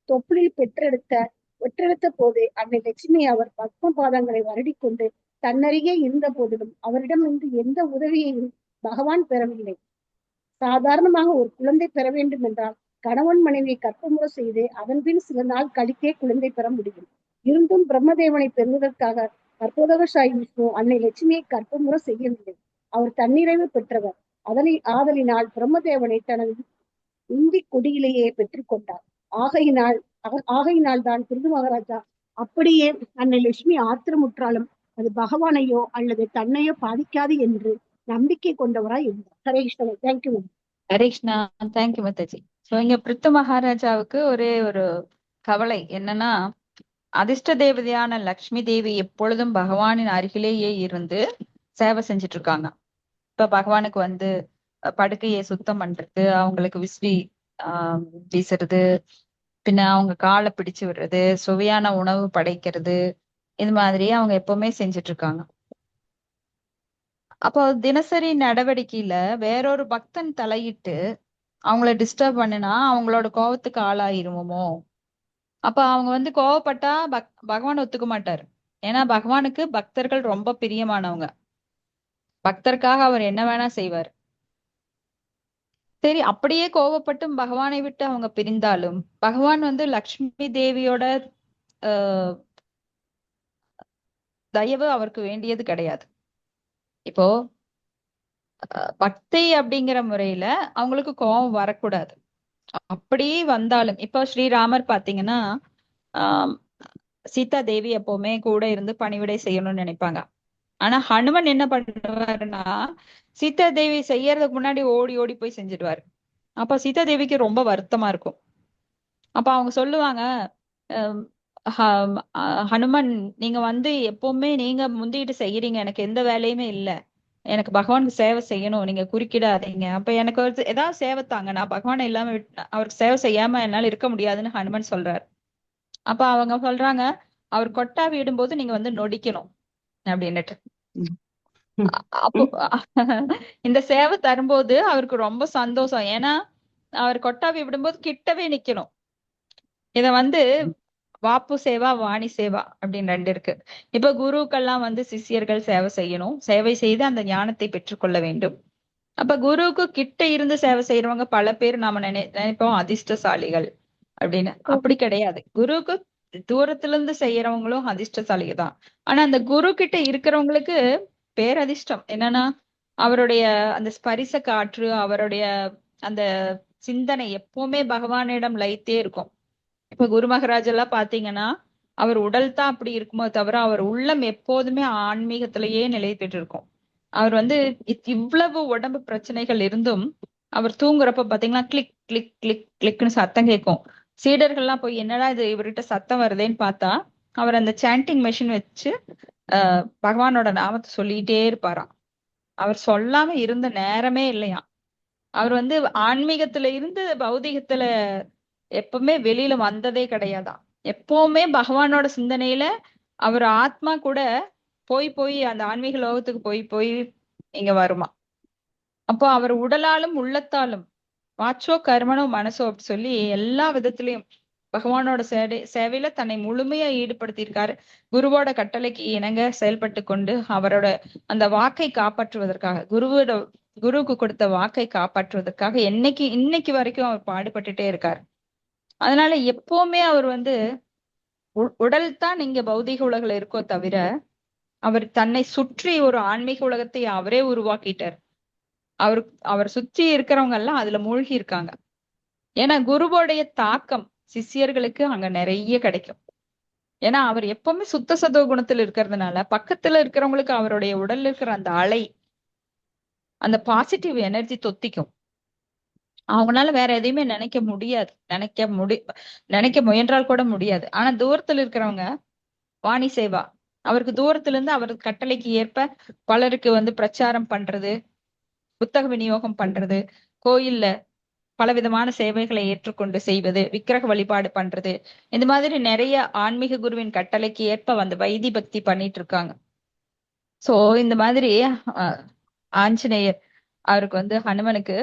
தொப்புளில் பெற்றெடுத்த போது அன்னை லட்சுமி அவர் பத்ம பாதங்களை வருடி கொண்டு தன்னருகே இருந்த போதிலும் அவரிடமிருந்து எந்த உதவியையும் பகவான் பெறவில்லை. சாதாரணமாக ஒரு குழந்தை பெற வேண்டும் என்றால் கணவன் மனைவியை கற்பமுறை செய்து அதன்பின் சில நாள் கழித்தே குழந்தை பெற முடியும். இருந்தும் பிரம்மதேவனை பெறுவதற்காக கற்போதகசாயி விஷ்ணு அன்னை லட்சுமியை கற்பமுறை செய்யவில்லை. அவர் தன்னிறைவு பெற்றவர். ஆதலினால் பிரம்மதேவனை தனது இந்தி கொடியிலேயே பெற்றுக்கொண்டார். ஆகையினால் தான் பிருது மகாராஜா அப்படியே அன்னை லட்சுமி ஆத்திரமுற்றாலும் அது பகவானையோ அல்லது தன்னையோ பாதிக்காது என்று நம்பிக்கை கொண்டவராய் இருந்தார். Hare Krishna. Thank you. Hare Krishna. Thank you Mataji. So இங்க பிருத்து மகாராஜாவுக்கு ஒரே ஒரு கவலை என்னன்னா, அதிர்ஷ்ட தேவதையான லக்ஷ்மி தேவி எப்பொழுதும் பகவானின் அருகிலேயே இருந்து சேவை செஞ்சுட்டு இருக்காங்க. இப்ப பகவானுக்கு வந்து படுக்கையை சுத்தம் பண்றது, அவங்களுக்கு விசிறி ஆஹ் வீசுறது, பின்ன அவங்க காலை பிடிச்சு விடுறது, சுவையான உணவு படைக்கிறது, இது மாதிரி அவங்க எப்பவுமே செஞ்சுட்டு இருக்காங்க. அப்போ தினசரி நடவடிக்கையில வேறொரு பக்தன் தலையிட்டு அவங்கள டிஸ்டர்ப் பண்ணுனா அவங்களோட கோவத்துக்கு ஆளாயிருவோமோ? அப்ப அவங்க வந்து கோவப்பட்டா பகவான் ஒத்துக்க மாட்டாரு. ஏன்னா பகவானுக்கு பக்தர்கள் ரொம்ப பிரியமானவங்க. பக்தருக்காக அவர் என்ன வேணா செய்வார். சரி, அப்படியே கோவப்பட்டும் பகவானை விட்டு அவங்க பிரிந்தாலும் பகவான் வந்து லக்ஷ்மி தேவியோட ஆஹ் தயவு அவருக்கு வேண்டியது கிடையாது. இப்போ பக்தி அப்படிங்கிற முறையில அவங்களுக்கு கோபம் வரக்கூடாது. அப்படியே வந்தாலும் இப்போ ஸ்ரீராமர் பாத்தீங்கன்னா ஆஹ் சீதா தேவி எப்பவுமே கூட இருந்து பணிவிடை செய்யணும்னு நினைப்பாங்க. ஆனா ஹனுமன் என்ன பண்ணுவாருன்னா சீதா தேவி செய்யறதுக்கு முன்னாடி ஓடி ஓடி போய் செஞ்சிடுவாரு. அப்ப சீதா தேவிக்கு ரொம்ப வருத்தமா இருக்கும். அப்ப அவங்க சொல்லுவாங்க, அஹ் ஹனுமன், நீங்க வந்து எப்பவுமே நீங்க முந்திட்டு செய்யறீங்க, எனக்கு எந்த வேலையுமே இல்ல, எனக்கு பகவானுக்கு சேவை செய்யணும், நீங்க குறுக்கிடாதீங்க, அப்ப எனக்கு ஒரு ஏதாவது சேவை தாங்க, நான் பகவானை இல்லாம அவருக்கு சேவை செய்யாம என்னால இருக்க முடியாதுன்னு ஹனுமன் சொல்றாரு. அப்ப அவங்க சொல்றாங்க, அவர் கொட்டா விடும்போது நீங்க வந்து நொடிக்கணும் அப்படின்னுட்டு. அப்போ இந்த சேவை தரும்போது அவருக்கு ரொம்ப சந்தோஷம். ஏன்னா அவர் கொட்டாவி விடும்போது கிட்டவே நிக்கணும். இத வந்து வாப்பு சேவா வாணி சேவா அப்படின்னு ரெண்டு இருக்கு. இப்ப குருக்கெல்லாம் வந்து சிஷ்யர்கள் சேவை செய்யணும், சேவை செய்து அந்த ஞானத்தை பெற்றுக்கொள்ள வேண்டும். அப்ப குருவுக்கு கிட்ட இருந்து சேவை செய்யறவங்க பல பேர் நாம நினைப்போம் அதிர்ஷ்டசாலிகள் அப்படின்னு. அப்படி கிடையாது. குருவுக்கு தூரத்துல இருந்து செய்யறவங்களும் அதிர்ஷ்டசாலிகள் தான். ஆனா அந்த குரு கிட்ட இருக்கிறவங்களுக்கு பேரதிர்ஷ்டம் என்னன்னா அவருடைய அந்த ஸ்பரிச காற்று, அவருடைய அந்த சிந்தனை எப்பவுமே பகவானிடம் லயித்தே இருக்கும். இப்ப குரு மகாராஜ் எல்லாம் பாத்தீங்கன்னா அவர் உடல் தான் அப்படி இருக்குமோ தவிர அவர் உள்ளம் எப்போதுமே ஆன்மீகத்திலேயே நிலை பெற்று இருக்கும். அவர் வந்து இவ்வளவு உடம்பு பிரச்சனைகள் இருந்தும் அவர் தூங்குறப்ப பாத்தீங்கன்னா கிளிக் கிளிக் கிளிக் கிளிக்னு சத்தம் கேட்கும். சீடர்கள்லாம் போய் என்னடா இது இவர்கிட்ட சத்தம் வருதேன்னு பார்த்தா அவர் அந்த சாண்டிங் மெஷின் வச்சு பகவானோட நாமத்தை சொல்லிட்டே இருப்பாராம். அவர் சொல்லாம இருந்த நேரமே இல்லையாம். அவர் வந்து ஆன்மீகத்துல இருந்து பௌதிகத்துல எப்பவுமே வெளியில வந்ததே கிடையாதாம். எப்பவுமே பகவானோட சிந்தனையில அவர் ஆத்மா கூட போய் போய் அந்த ஆன்மீக லோகத்துக்கு போய் போய் இங்க வருமா. அப்போ அவர் உடலாலும் உள்ளத்தாலும் வாச்சோ கர்மனோ மனசோ அப்படி சொல்லி எல்லா விதத்திலையும் பகவானோட சேவையில தன்னை முழுமையா ஈடுபடுத்தியிருக்காரு. குருவோட கட்டளைக்கு இணங்க செயல்பட்டு கொண்டு அவரோட அந்த வாக்கை காப்பாற்றுவதற்காக, குருவுக்கு கொடுத்த வாக்கை காப்பாற்றுவதற்காக இன்னைக்கு வரைக்கும் அவர் பாடுபட்டுட்டே இருக்காரு. அதனால எப்பவுமே அவர் வந்து உடல் தான் இங்க பௌதிக உலகில இருக்கோ தவிர அவர் தன்னை சுற்றி ஒரு ஆன்மீக உலகத்தை அவரே உருவாக்கிட்டார். அவர் சுற்றி இருக்கிறவங்க எல்லாம் அதுல மூழ்கி இருக்காங்க. ஏன்னா குருவோடைய தாக்கம் சிஷ்யர்களுக்கு அங்க நிறைய கிடைக்கும். ஏன்னா அவர் எப்பவுமே சுத்த சத்துவ குணத்துல இருக்கிறதுனால பக்கத்துல இருக்கிறவங்களுக்கு அவருடைய உடல்ல இருக்கிற அந்த அலை, அந்த பாசிட்டிவ் எனர்ஜி தொத்திக்கும். அவங்களால வேற எதையுமே நினைக்க முயன்றால் கூட முடியாது. ஆனா தூரத்துல இருக்கிறவங்க வாணி சேவா, அவருக்கு தூரத்துல இருந்து அவருக்கு கட்டளைக்கு ஏற்ப பலருக்கு வந்து பிரச்சாரம் பண்றது, புத்தக விநியோகம் பண்றது, கோயில்ல பலவிதமான சேவைகளை ஏற்றுக்கொண்டு செய்வது, விக்கிரக வழிபாடு பண்றது, இந்த மாதிரி நிறைய ஆன்மீக குருவின் கட்டளைக்கு ஏற்ப வந்து வைதி பக்தி பண்ணிட்டு இருக்காங்க. சோ இந்த மாதிரி ஆஞ்சநேயர் அவருக்கு வந்து ஹனுமனுக்கு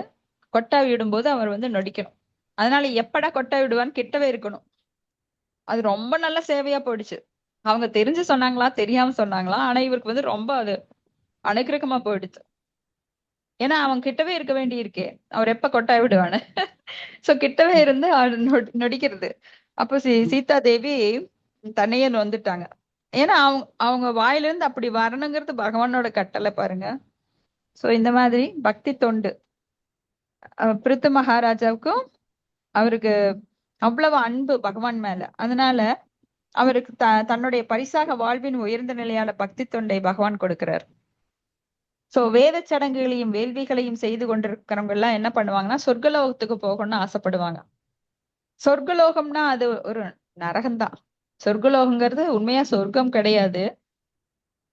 கொட்டா விடும்போது அவர் வந்து நொடிக்கணும். அதனால எப்படா கொட்டா விடுவான்னு கிட்டவே இருக்கணும். அது ரொம்ப நல்ல சேவையா போயிடுச்சு. அவங்க தெரிஞ்சு சொன்னாங்களா தெரியாம சொன்னாங்களா, ஆனா இவருக்கு வந்து ரொம்ப அது அனுக்கிரகமா போயிடுச்சு. ஏன்னா அவங்க கிட்டவே இருக்க வேண்டி இருக்கே, அவர் எப்ப கொட்டாய் விடுவான்னு. சோ கிட்டவே இருந்து நொடிக்கிறது. அப்ப சீதா தேவி தன்னையே நொந்துட்டாங்க. ஏன்னா அவங்க வாயில இருந்து அப்படி வரணுங்கிறது பகவானோட கட்டளை பாருங்க. சோ இந்த மாதிரி பக்தி தொண்டு பிருத்து மகாராஜாவுக்கும் அவருக்கு அவ்வளவு அன்பு பகவான் மேல. அதனால அவருக்கு தன்னுடைய பரிசாக வாழ்வின் உயர்ந்த நிலையான பக்தி தொண்டை பகவான் கொடுக்கிறார். சோ வேத சடங்குகளையும் வேள்விகளையும் செய்து கொண்டிருக்கிறவங்க எல்லாம் என்ன பண்ணுவாங்கன்னா சொர்க்கலோகத்துக்கு போகணும்னு ஆசைப்படுவாங்க. சொர்க்கலோகம்னா அது ஒரு நரகம்தான். சொர்க்கலோகங்கிறது உண்மையா சொர்க்கம் கிடையாது.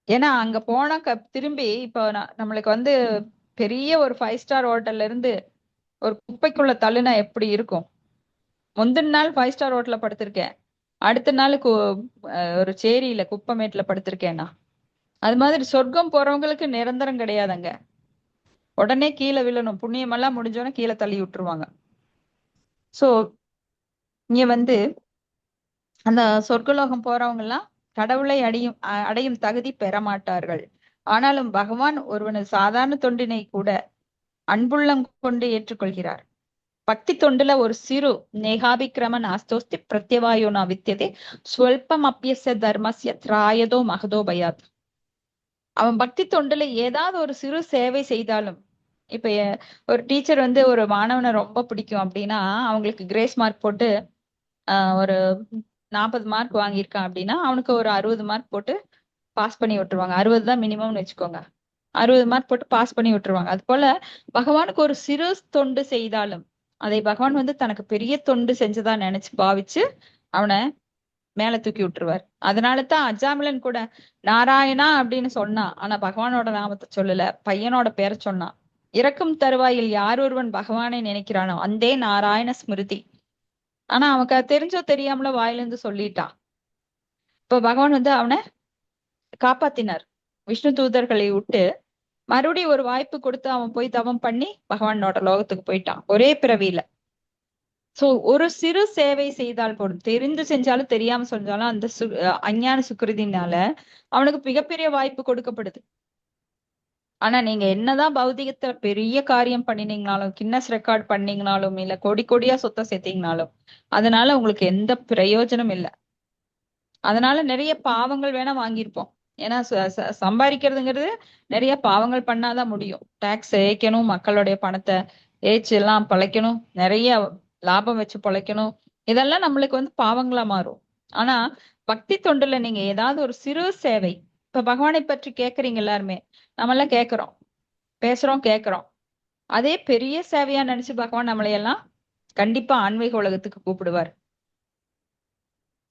ஏன்னா அங்க போனா திரும்பி இப்போ நம்மளுக்கு வந்து பெரிய ஒரு 5 ஸ்டார் ஹோட்டல்ல இருந்து ஒரு குப்பைக்குள்ள தள்ளுனா எப்படி இருக்கும்? முந்தின நாள் 5 ஸ்டார் ஹோட்டல்ல படுத்திருக்கேன், அடுத்த நாள் ஒரு சேரியில குப்பமேட்டுல படுத்திருக்கேன்னா, அது மாதிரி சொர்க்கம் போறவங்களுக்கு நிரந்தரம் கிடையாதுங்க. உடனே கீழே விழணும், புண்ணியமெல்லாம் முடிஞ்சோடனே கீழே தள்ளி விட்டுருவாங்க. சோ இங்க வந்து அந்த சொர்க்கலோகம் போறவங்க எல்லாம் கடவுளை அடையும் தகுதி பெற மாட்டார்கள். ஆனாலும் பகவான் ஒருவனது சாதாரண தொண்டினை கூட அன்புள்ளம் கொண்டு ஏற்றுக்கொள்கிறார். பக்தி தொண்டுல ஒரு சிறு நேகாபிக்கிரம நாஸ்தோஸ்தி பிரத்யவாயோ ந வித்தியதே ஸ்வல்பம் அப்பியஸ்ய தர்மஸ்ய திராயதோ மகதோ பயாத். அவன் பக்தி தொண்டுல ஏதாவது ஒரு சிறு சேவை செய்தாலும், இப்ப ஒரு டீச்சர் வந்து ஒரு மாணவனை ரொம்ப பிடிக்கும் அப்படின்னா அவங்களுக்கு கிரேஸ் மார்க் போட்டு ஒரு 40 மார்க் வாங்கியிருக்கான் அப்படின்னா அவனுக்கு ஒரு 60 மார்க் போட்டு பாஸ் பண்ணி விட்டுருவாங்க. 60 தான் மினிமம்னு வச்சுக்கோங்க. 60 மார்க் போட்டு பாஸ் பண்ணி விட்டுருவாங்க. அது போல பகவானுக்கு ஒரு சிறு தொண்டு செய்தாலும் அதை பகவான் வந்து தனக்கு பெரிய தொண்டு செஞ்சதா நினைச்சு பாவிச்சு அவனை மேல தூக்கி விட்டுருவார். அதனாலதான் அஜாமிலன் கூட நாராயணா அப்படின்னு சொன்னான், ஆனா பகவானோட நாமத்தை சொல்லல, பையனோட பேரை சொன்னான். இறக்கும் தருவாயில் யார் ஒருவன் பகவானை நினைக்கிறானோ அந்தே நாராயண ஸ்மிருதி. ஆனா அவனுக்கு அது தெரிஞ்சோ தெரியாமல வாயிலிருந்து சொல்லிட்டான். இப்ப பகவான் வந்து அவனை காப்பாத்தினார். விஷ்ணு தூதர்களை விட்டு மறுபடியும் ஒரு வாய்ப்பு கொடுத்து அவன் போய் தவம் பண்ணி பகவானோட லோகத்துக்கு போயிட்டான் ஒரே பிறவியில. சோ ஒரு சிறு சேவை செய்தால் போதும், தெரிந்து செஞ்சாலும் தெரியாம செஞ்சாலும் அந்த அஞ்ஞான சுக்கிருதினால அவனுக்கு மிகப்பெரிய வாய்ப்பு கொடுக்கப்படுது. ஆனா நீங்க என்னதான் பௌதிகத்துல பெரிய காரியம் பண்ணினீங்கனாலும், கின்னஸ் ரெக்கார்ட் பண்ணீங்கனாலும், இல்ல கோடி கோடியா சொத்தை சேர்த்தீங்கனாலும் அதனால உங்களுக்கு எந்த பிரயோஜனம் இல்லை. அதனால நிறைய பாவங்கள் வேணா வாங்கியிருப்போம். ஏன்னா சம்பாதிக்கிறதுங்கிறது நிறைய பாவங்கள் பண்ணாதான் முடியும். டாக்ஸ் ஏய்க்கணும், மக்களுடைய பணத்தை ஏய்ச்சி எல்லாம் பிழைக்கணும், நிறைய லாபம் வச்சு பிழைக்கணும். இதெல்லாம் நம்மளுக்கு வந்து பாவங்களா மாறும். ஆனா பக்தி தொண்டுல நீங்க ஏதாவது ஒரு சிறு சேவை, இப்ப பகவானை பற்றி கேக்குறீங்க எல்லாருமே, நம்ம எல்லாம் கேட்கிறோம், பேசுறோம், கேட்கிறோம். அதே பெரிய சேவையா நினைச்சு பகவான் நம்மளையெல்லாம் கண்டிப்பா ஆன்மீக உலகத்துக்கு கூப்பிடுவார்.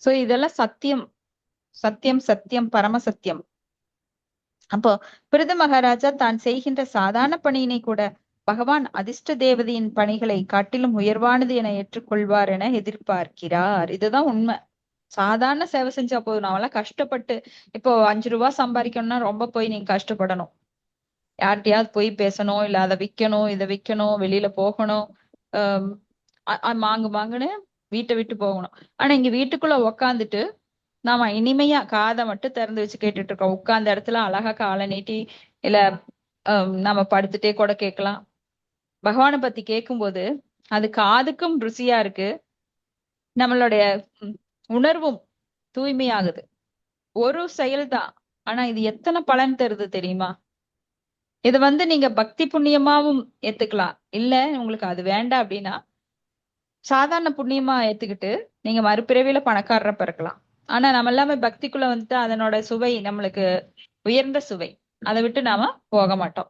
சோ இதெல்லாம் சத்தியம், சத்தியம், சத்தியம், பரம சத்தியம். அப்போ பிருது மகாராஜா தான் செய்கின்ற சாதாரண பணியினை கூட பகவான் அதிர்ஷ்ட தேவதையின் பணிகளை காட்டிலும் உயர்வானது என ஏற்றுக்கொள்வார் என எதிர்பார்க்கிறார். இதுதான் உண்மை. சாதாரண சேவை செஞ்சா போதும். நாமெல்லாம் கஷ்டப்பட்டு இப்போ 5 ரூபாய் சம்பாதிக்கணும்னா ரொம்ப போய் நீங்க கஷ்டப்படணும், யார்கிட்டயாவது போய் பேசணும், இல்ல அதை விற்கணும், இதை விற்கணும், வெளியில போகணும், மாங்குன்னு வீட்டை விட்டு போகணும். ஆனா இங்க வீட்டுக்குள்ள உக்காந்துட்டு நாம இனிமையா காதை மட்டும் திறந்து வச்சு கேட்டுட்டு இருக்கோம். உட்கார்ந்த இடத்துல அழகா காலை நீட்டி இல்ல நம்ம படுத்துட்டே கூட கேட்கலாம். பகவானை பத்தி கேட்கும்போது அது காதுக்கும் ருசியா இருக்கு, நம்மளுடைய உணர்வும் தூய்மையாகுது. ஒரு செயல்தான், ஆனா இது எத்தனை பலன் தருது தெரியுமா? இது வந்து நீங்க பக்தி புண்ணியமாவும் ஏத்துக்கலாம், இல்ல உங்களுக்கு அது வேண்டாம் அப்படின்னா சாதாரண புண்ணியமா ஏத்துக்கிட்டு நீங்க மறுபிறவியில பணக்காரரை பிறக்கலாம். ஆனா நம்ம எல்லாமே பக்திக்குள்ள வந்துட்டு அதனோட சுவை நம்மளுக்கு உயர்ந்த சுவை, அதை விட்டு நாம போக மாட்டோம்.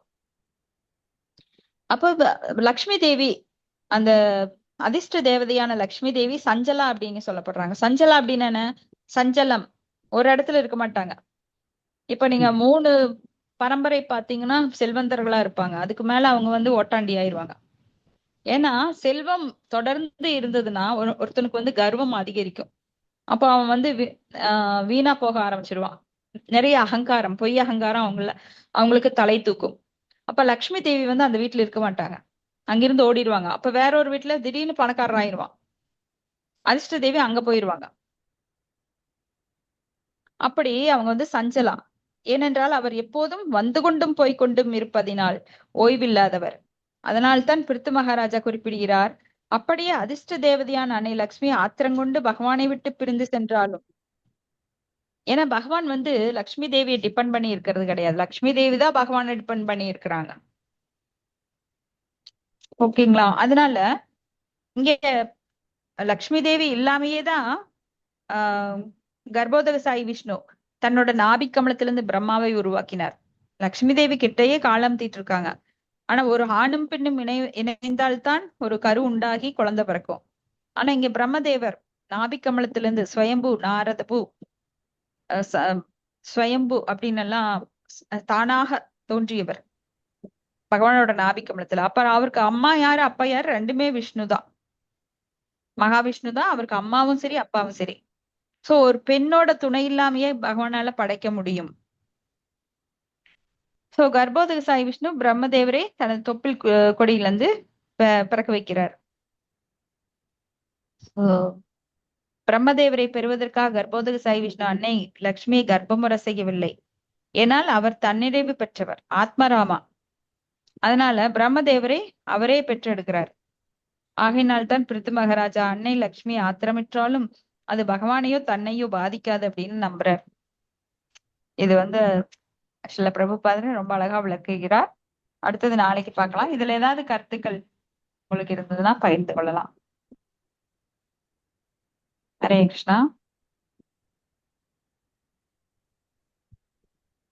அப்போ லக்ஷ்மி தேவி, அந்த அதிர்ஷ்ட தேவதையான லக்ஷ்மி தேவி சஞ்சலா அப்படின்னு சொல்லப்படுறாங்க. சஞ்சலா அப்படின்னு என்ன? சஞ்சலம், ஒரு இடத்துல இருக்க மாட்டாங்க. இப்ப நீங்க 3 பரம்பரை பாத்தீங்கன்னா செல்வந்தர்களா இருப்பாங்க, அதுக்கு மேல அவங்க வந்து ஓட்டாண்டி ஆயிருவாங்க. ஏன்னா செல்வம் தொடர்ந்து இருந்ததுன்னா ஒருத்தனுக்கு வந்து கர்வம் அதிகரிக்கும். அப்ப அவன் வந்து வீணா போக ஆரம்பிச்சிருவான். நிறைய அகங்காரம், பொய் அகங்காரம் அவங்களுக்கு தலை தூக்கும். அப்ப லக்ஷ்மி தேவி வந்து அந்த வீட்டுல இருக்க மாட்டாங்க, அங்கிருந்து ஓடிடுவாங்க. அப்ப வேற ஒரு வீட்டுல திடீர்னு பணக்காரர் ஆயிடுவான், அதிர்ஷ்ட தேவி அங்க போயிருவாங்க. அப்படி அவங்க வந்து சஞ்சலா. ஏனென்றால் அவர் எப்போதும் வந்து கொண்டும் போய்கொண்டும் இருப்பதினால் ஓய்வில்லாதவர். அதனால்தான் பிருத்து மகாராஜா குறிப்பிடுகிறார், அப்படியே அதிர்ஷ்ட தேவதையான அன்னை லக்ஷ்மி ஆத்திரங்கொண்டு பகவானை விட்டு பிரிந்து சென்றாலும், ஏன்னா பகவான் வந்து லக்ஷ்மி தேவியை டிபெண்ட் பண்ணி இருக்கிறது கிடையாது, லக்ஷ்மி தேவி தான் பகவானை டிபெண்ட் பண்ணி இருக்கிறாங்க. ஓகேங்களா? அதனால இங்க லக்ஷ்மி தேவி இல்லாமையேதான் கர்ப்போதக சாயி விஷ்ணு தன்னோட நாபிக் கமலத்திலிருந்து பிரம்மாவை உருவாக்கினார். லக்ஷ்மி தேவி கிட்டையே காலம் தீட்டு இருக்காங்க. ஆனா ஒரு ஆணும் பெண்ணும் இணைந்தால்தான் ஒரு கரு உண்டாகி குழந்தை பிறக்கும். ஆனா இங்க பிரம்மதேவர் நாபிக்கமலத்திலிருந்து ஸ்வயம்பு நாரத பூ ஸ்வயம்பு அப்படின்னு எல்லாம் தானாக தோன்றியவர் பகவானோட நாபிக்கமலத்துல. அப்ப அவருக்கு அம்மா யாரு அப்பா யாரு ரெண்டுமே விஷ்ணு தான், மகாவிஷ்ணு தான் அவருக்கு அம்மாவும் சரி அப்பாவும் சரி. சோ ஒரு பெண்ணோட துணை இல்லாமையே பகவானால படைக்க முடியும். சோ கர்ப்போதக சாய் விஷ்ணு பிரம்மதேவரே தனது தொப்பில் கொடியிலிருந்து பிறக்க வைக்கிறார். பிரம்மதேவரை பெறுவதற்காக கர்ப்போதக சாய் விஷ்ணு அன்னை லட்சுமியை கர்ப்பமுற செய்யவில்லை. ஏனால் அவர் தன்னிறைவு பெற்றவர், ஆத்மராமா. அதனால பிரம்மதேவரை அவரே பெற்றெடுக்கிறார். ஆகையினால்தான் பிருத்து மகாராஜா அன்னை லட்சுமி ஆத்திரமிட்டாலும் அது பகவானையோ தன்னையோ பாதிக்காது அப்படின்னு நம்புறார். இது சில பிரபுபாதர் ரொம்ப அழகா விளக்குகிறார். அடுத்தது நாளைக்கு பார்க்கலாம். இதுல ஏதாவது கருத்துக்கள் உங்களுக்கு இருந்ததுன்னா பகிர்ந்து கொள்ளலாம். ஹரே கிருஷ்ணா.